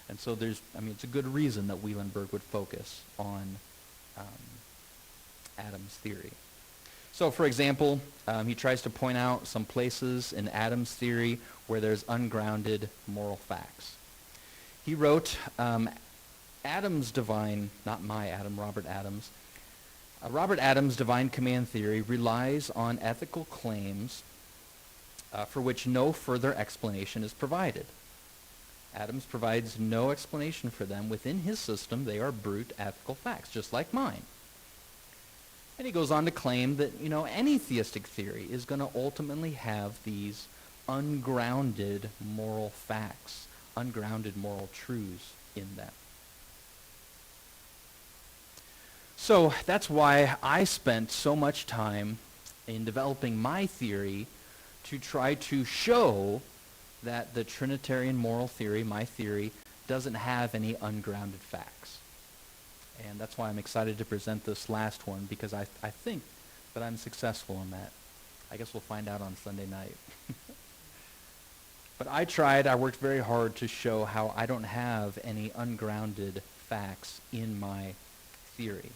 And so it's a good reason that Wielenberg would focus on Adams' theory. So, for example, he tries to point out some places in Adams' theory where there's ungrounded moral facts. He wrote, Adams' divine, not my Adam, Robert Adams. Robert Adams' divine command theory relies on ethical claims for which no further explanation is provided. Adams provides no explanation for them. Within his system, they are brute ethical facts, just like mine. And he goes on to claim that, any theistic theory is going to ultimately have these ungrounded moral facts, ungrounded moral truths in them. So that's why I spent so much time in developing my theory to try to show that the Trinitarian moral theory, my theory, doesn't have any ungrounded facts. And that's why I'm excited to present this last one, because I think that I'm successful in that. I guess we'll find out on Sunday night. But I worked very hard to show how I don't have any ungrounded facts in my theory.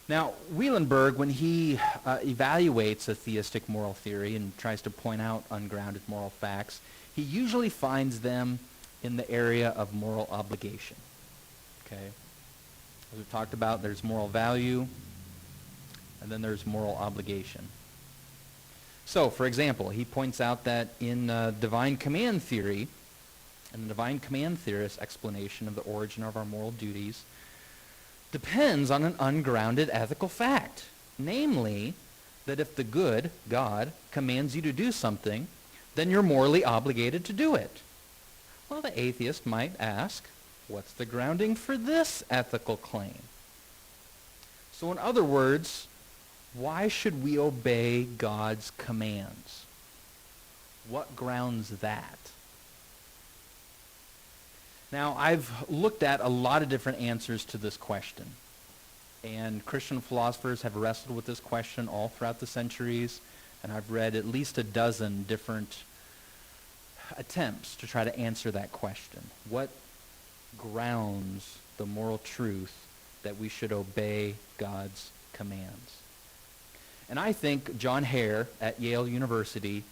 Now, Wielenberg, when he evaluates a theistic moral theory and tries to point out ungrounded moral facts, he usually finds them in the area of moral obligation. Okay? As we've talked about, there's moral value, and then there's moral obligation. So, for example, he points out that in divine command theory, and the divine command theorist's explanation of the origin of our moral duties depends on an ungrounded ethical fact, namely that if the good, God, commands you to do something, then you're morally obligated to do it. Well, the atheist might ask, what's the grounding for this ethical claim? So in other words, why should we obey God's commands? What grounds that? Now, I've looked at a lot of different answers to this question. And Christian philosophers have wrestled with this question all throughout the centuries. And I've read at least a dozen different attempts to try to answer that question. What grounds the moral truth that we should obey God's commands? And I think John Hare at Yale University,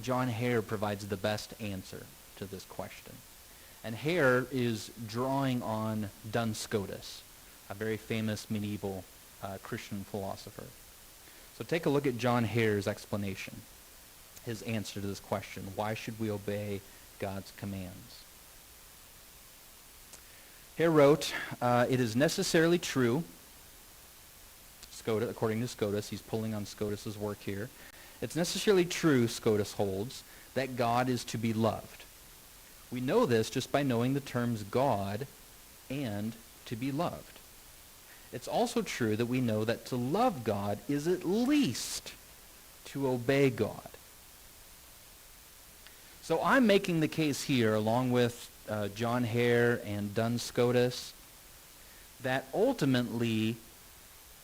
John Hare provides the best answer to this question. And Hare is drawing on Duns Scotus, a very famous medieval Christian philosopher. So take a look at John Hare's explanation, his answer to this question. Why should we obey God's commands? Hare wrote, it is necessarily true, Scotus, according to Scotus, he's pulling on Scotus's work here. It's necessarily true, Scotus holds, that God is to be loved. We know this just by knowing the terms God and to be loved. It's also true that we know that to love God is at least to obey God. So I'm making the case here, along with John Hare and Duns Scotus, that ultimately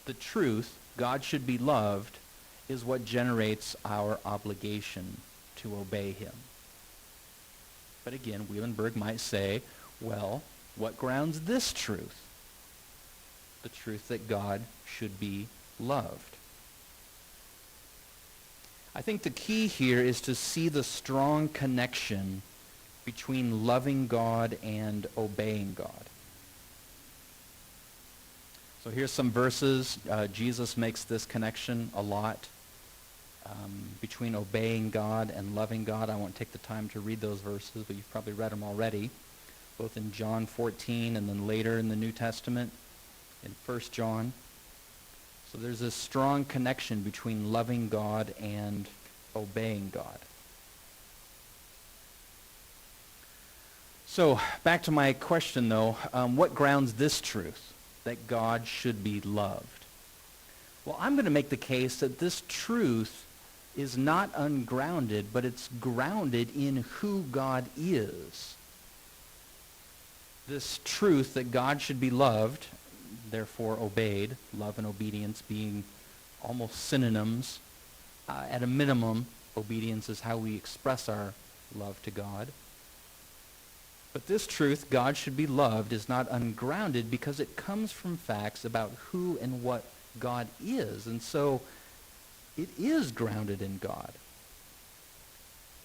the truth, God should be loved, is what generates our obligation to obey him. But again, Wielenberg might say, well, what grounds this truth? The truth that God should be loved. I think the key here is to see the strong connection between loving God and obeying God. So here's some verses. Jesus makes this connection a lot between obeying God and loving God. I won't take the time to read those verses, but you've probably read them already, both in John 14 and then later in the New Testament in 1 John. So there's this strong connection between loving God and obeying God. So back to my question, though. What grounds this truth, that God should be loved? Well, I'm going to make the case that this truth is not ungrounded, but it's grounded in who God is. This truth that God should be loved, therefore obeyed, love and obedience being almost synonyms. At a minimum, obedience is how we express our love to God. But this truth, God should be loved, is not ungrounded because it comes from facts about who and what God is. And so it is grounded in God.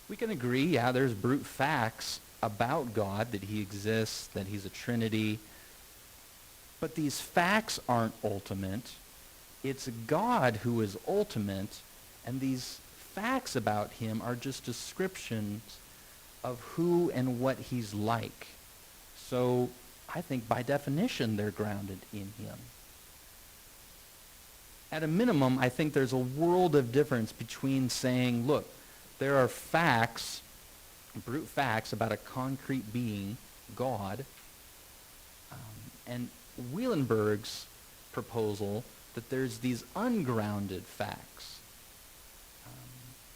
We can agree, yeah, there's brute facts about God, that he exists, that he's a Trinity. But these facts aren't ultimate. It's God who is ultimate, and these facts about him are just descriptions of who and what he's like. So I think by definition they're grounded in him. At a minimum, I think there's a world of difference between saying, look, there are facts, brute facts about a concrete being, God, and Wielenberg's proposal that there's these ungrounded facts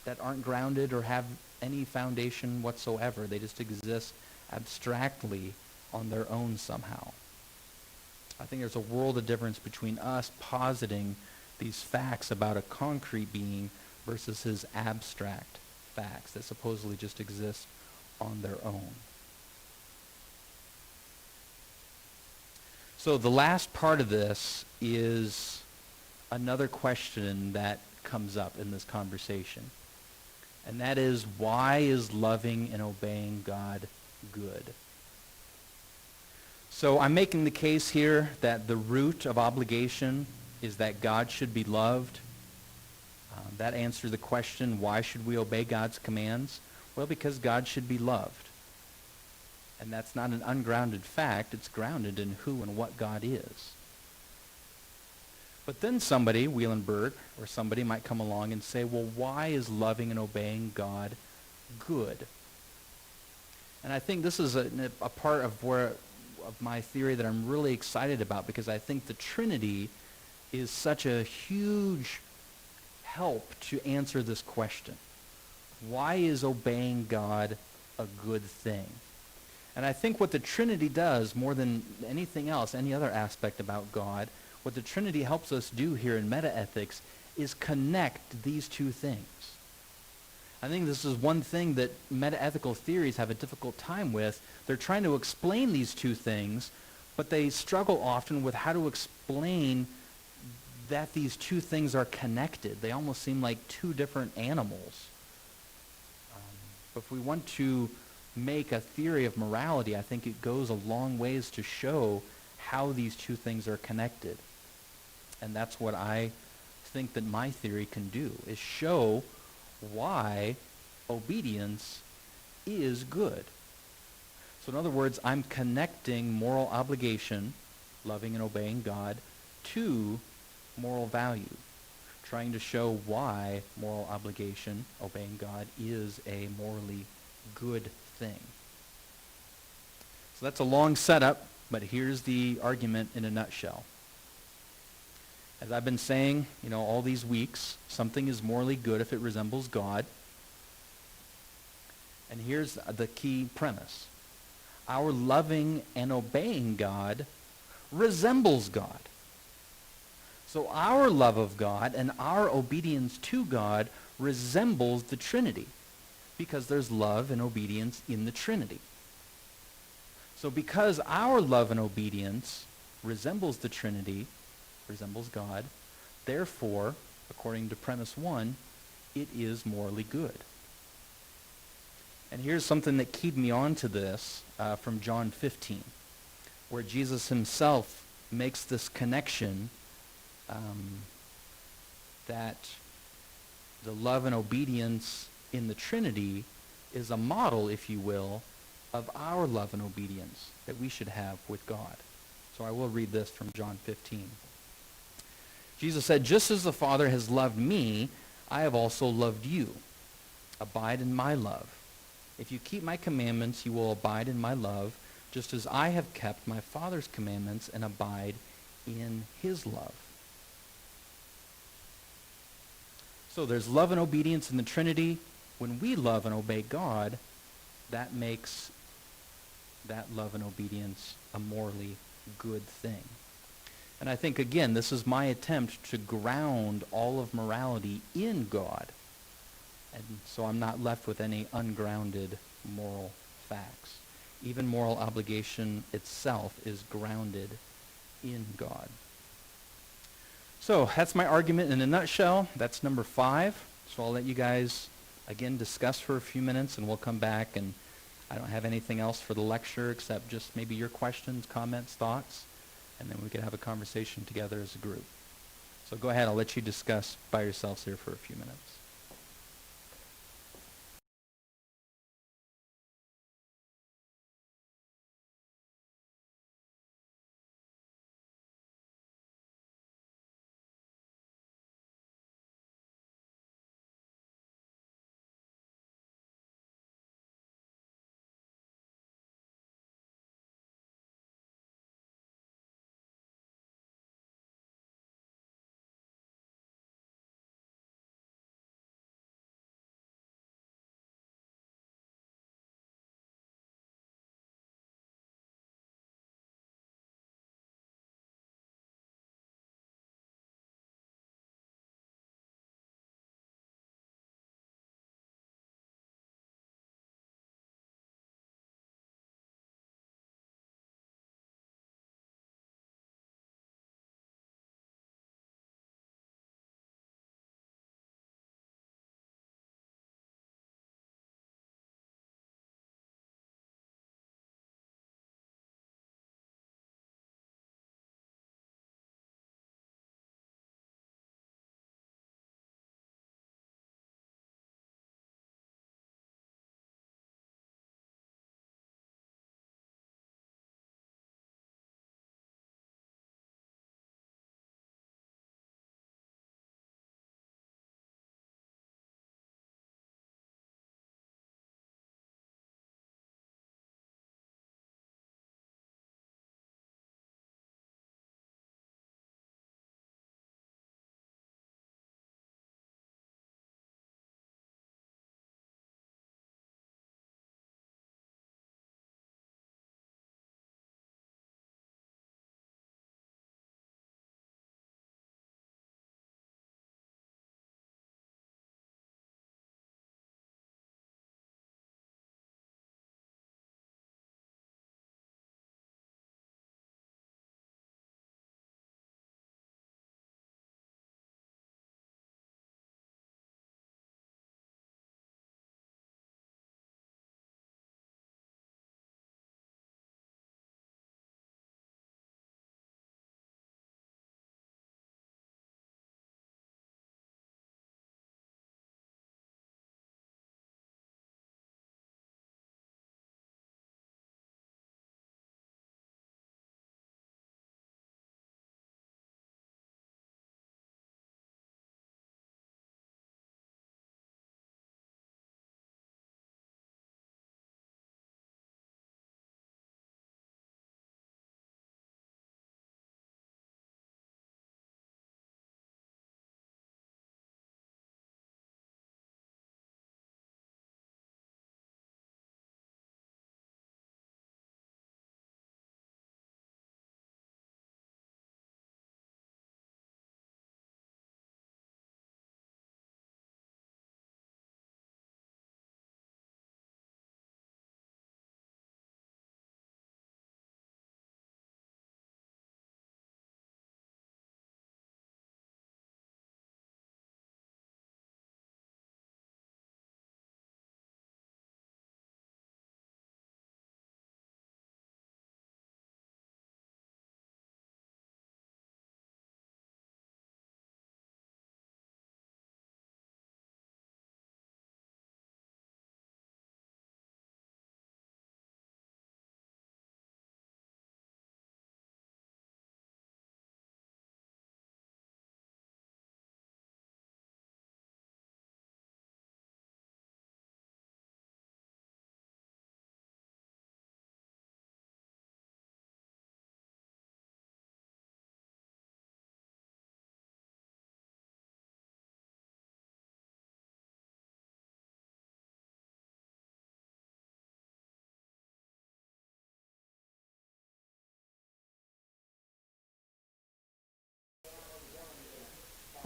that aren't grounded or have any foundation whatsoever. They just exist abstractly on their own somehow. I think there's a world of difference between us positing these facts about a concrete being versus his abstract facts that supposedly just exist on their own. So the last part of this is another question that comes up in this conversation. And that is, why is loving and obeying God good? So I'm making the case here that the root of obligation is that God should be loved. That answers the question, why should we obey God's commands? Well, because God should be loved. And that's not an ungrounded fact. It's grounded in who and what God is. But then somebody, Wielenberg, or somebody might come along and say, well, why is loving and obeying God good? And I think this is a part of my theory that I'm really excited about, because I think the Trinity is such a huge help to answer this question. Why is obeying God a good thing? And I think what the Trinity does more than anything else, any other aspect about God, what the Trinity helps us do here in metaethics is connect these two things. I think this is one thing that metaethical theories have a difficult time with. They're trying to explain these two things, but they struggle often with how to explain that these two things are connected. They almost seem like two different animals. But if we want to make a theory of morality, I think it goes a long ways to show how these two things are connected. And that's what I think that my theory can do, is show why obedience is good. So in other words, I'm connecting moral obligation, loving and obeying God, to moral value, trying to show why moral obligation, obeying God, is a morally good thing. So that's a long setup, but here's the argument in a nutshell. As I've been saying, all these weeks, something is morally good if it resembles God. And here's the key premise. Our loving and obeying God resembles God. So our love of God and our obedience to God resembles the Trinity, because there's love and obedience in the Trinity. So because our love and obedience resembles the Trinity, resembles God, therefore, according to premise 1, it is morally good. And here's something that keyed me on to this from John 15, where Jesus himself makes this connection that the love and obedience in the Trinity is a model, if you will, of our love and obedience that we should have with God. So I will read this from John 15. Jesus said, "Just as the Father has loved me, I have also loved you. Abide in my love. If you keep my commandments, you will abide in my love, just as I have kept my Father's commandments and abide in his love." So there's love and obedience in the Trinity. When we love and obey God, that makes that love and obedience a morally good thing. And I think, again, this is my attempt to ground all of morality in God. And so I'm not left with any ungrounded moral facts. Even moral obligation itself is grounded in God. So that's my argument in a nutshell. That's number 5. So I'll let you guys, again, discuss for a few minutes, and we'll come back. And I don't have anything else for the lecture except just maybe your questions, comments, thoughts, and then we could have a conversation together as a group. So go ahead. I'll let you discuss by yourselves here for a few minutes.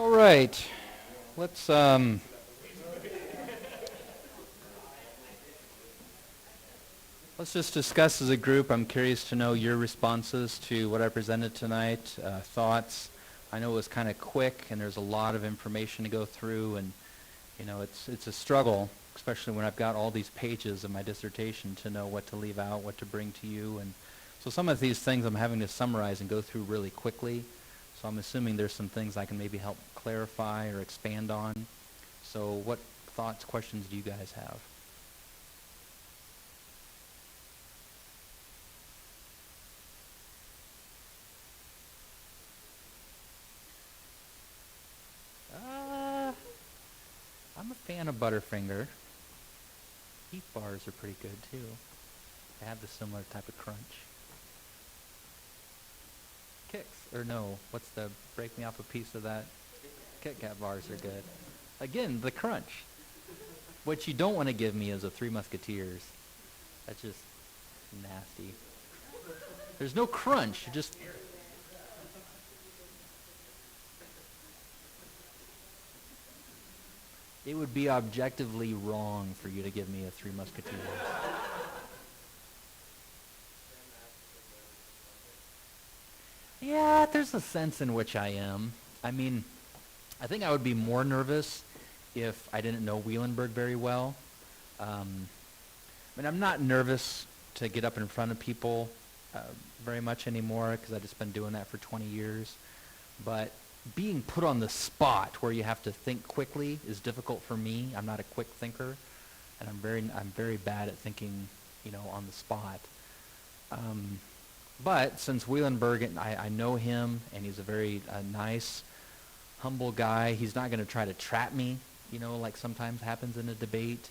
All right. Let's let's just discuss as a group. I'm curious to know your responses to what I presented tonight, thoughts. I know it was kind of quick, and there's a lot of information to go through, and it's a struggle, especially when I've got all these pages of my dissertation to know what to leave out, what to bring to you, and so some of these things I'm having to summarize and go through really quickly. So I'm assuming there's some things I can maybe help clarify or expand on. So what thoughts, questions do you guys have? I'm a fan of Butterfinger. Heath bars are pretty good too. They have the similar type of crunch. What's the break me off a piece of that? Kit Kat bars are good. Again, the crunch. What you don't want to give me is a Three Musketeers. That's just nasty. There's no crunch. Just it would be objectively wrong for you to give me a Three Musketeers. Yeah, there's a sense in which I am. I mean, I think I would be more nervous if I didn't know Wielenberg very well. I'm not nervous to get up in front of people very much anymore because I've just been doing that for 20 years. But being put on the spot where you have to think quickly is difficult for me. I'm not a quick thinker, and I'm very bad at thinking, on the spot. But since Wielenberg, I know him, and he's a very nice, humble guy. He's not going to try to trap me, like sometimes happens in a debate.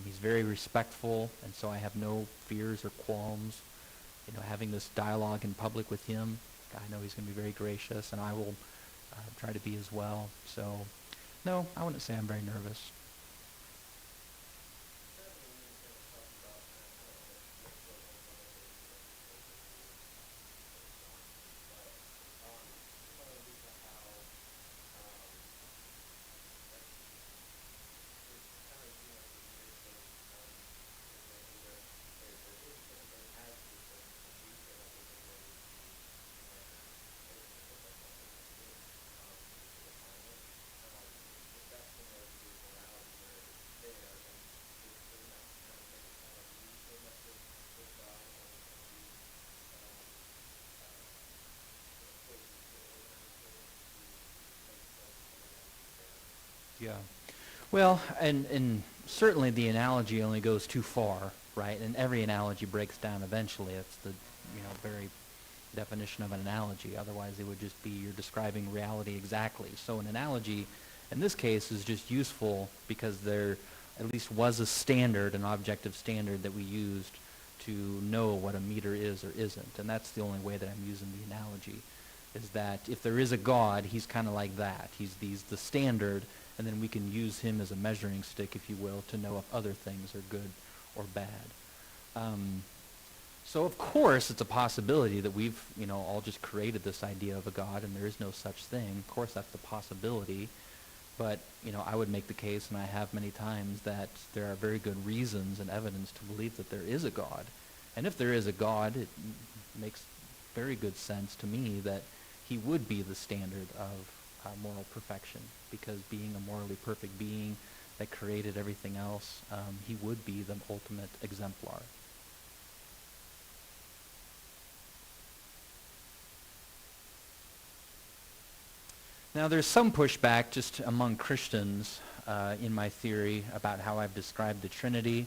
He's very respectful, and so I have no fears or qualms, having this dialogue in public with him. I know he's going to be very gracious, and I will try to be as well. So, no, I wouldn't say I'm very nervous. Yeah. Well, and certainly the analogy only goes too far, right? And every analogy breaks down eventually. It's the, very definition of an analogy. Otherwise, it would just be you're describing reality exactly. So an analogy, in this case, is just useful because there at least was a standard, an objective standard that we used to know what a meter is or isn't. And that's the only way that I'm using the analogy, is that if there is a God, he's kind of like that. He's the standard, and then we can use him as a measuring stick, if you will, to know if other things are good or bad. So of course it's a possibility that we've, all just created this idea of a God and there is no such thing. Of course that's a possibility, but, I would make the case, and I have many times, that there are very good reasons and evidence to believe that there is a God. And if there is a God, it makes very good sense to me that he would be the standard of moral perfection, because being a morally perfect being that created everything else, he would be the ultimate exemplar. Now there's some pushback just among Christians in my theory about how I've described the Trinity,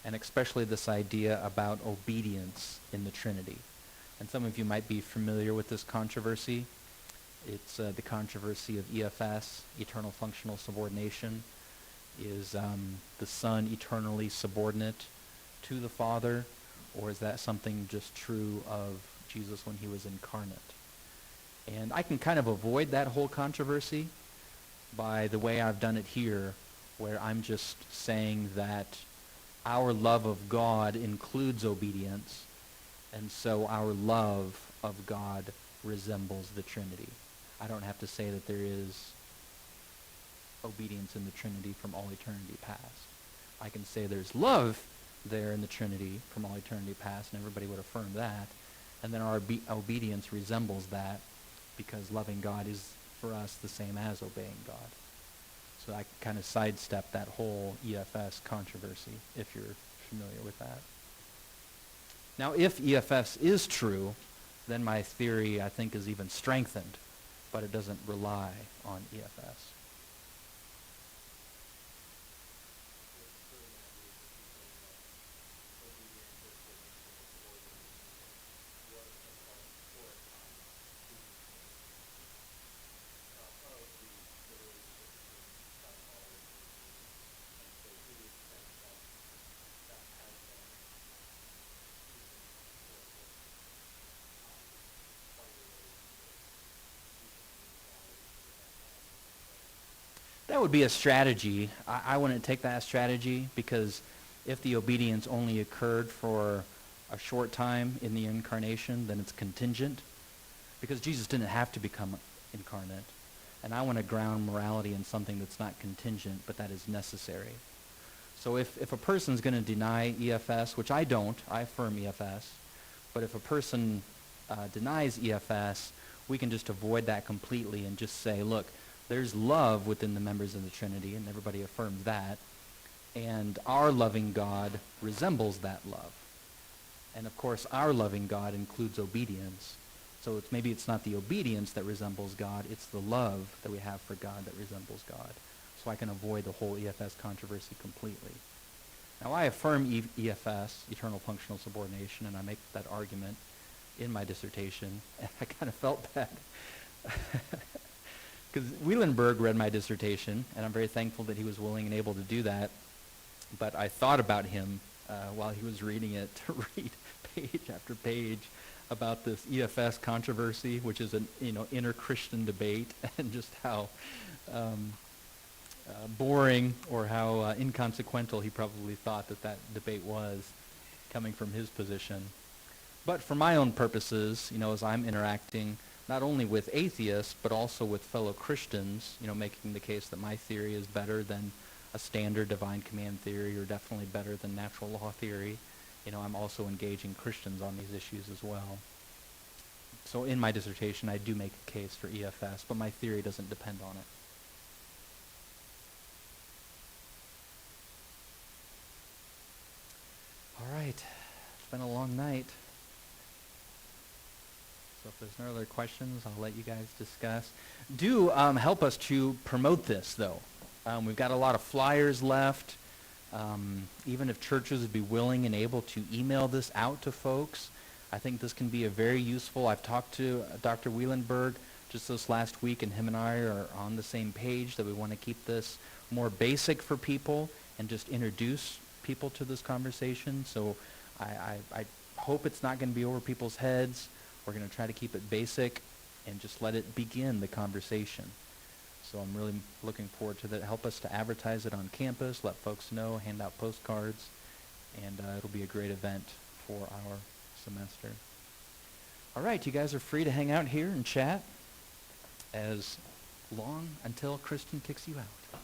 and especially this idea about obedience in the Trinity. And some of you might be familiar with this controversy. It's the controversy of EFS, eternal functional subordination. Is the Son eternally subordinate to the Father, or is that something just true of Jesus when he was incarnate? And I can kind of avoid that whole controversy by the way I've done it here, where I'm just saying that our love of God includes obedience, and so our love of God resembles the Trinity. I don't have to say that there is obedience in the Trinity from all eternity past. I can say there's love there in the Trinity from all eternity past, and everybody would affirm that. And then our obedience resembles that because loving God is, for us, the same as obeying God. So I kind of sidestep that whole EFS controversy, if you're familiar with that. Now, if EFS is true, then my theory, I think, is even strengthened, but it doesn't rely on EFS. That would be a strategy. I wouldn't take that as strategy because if the obedience only occurred for a short time in the incarnation, then it's contingent because Jesus didn't have to become incarnate. And I want to ground morality in something that's not contingent, but that is necessary. So if a person's going to deny EFS, which I don't, I affirm EFS, but if a person denies EFS, we can just avoid that completely and just say, look, there's love within the members of the Trinity, and everybody affirms that. And our loving God resembles that love. And of course, our loving God includes obedience. So maybe it's not the obedience that resembles God, it's the love that we have for God that resembles God. So I can avoid the whole EFS controversy completely. Now I affirm EFS, eternal functional subordination, and I make that argument in my dissertation, and I kind of felt bad. Because Wielenberg read my dissertation, and I'm very thankful that he was willing and able to do that. But I thought about him while he was reading it, to read page after page about this EFS controversy, which is an inter-Christian debate, and just how boring or how inconsequential he probably thought that debate was, coming from his position. But for my own purposes, as I'm interacting not only with atheists, but also with fellow Christians, making the case that my theory is better than a standard divine command theory, or definitely better than natural law theory. I'm also engaging Christians on these issues as well. So in my dissertation, I do make a case for EFS, but my theory doesn't depend on it. All right, it's been a long night. So if there's no other questions, I'll let you guys discuss. Do help us to promote this, though. We've got a lot of flyers left. Even if churches would be willing and able to email this out to folks, I think this can be a very useful. I've talked to Dr. Wielenberg just this last week, and him and I are on the same page that we want to keep this more basic for people and just introduce people to this conversation. So I hope it's not going to be over people's heads. We're going to try to keep it basic and just let it begin the conversation. So I'm really looking forward to that. Help us to advertise it on campus, let folks know, hand out postcards, and it'll be a great event for our semester. All right, you guys are free to hang out here and chat as long until Kristen kicks you out.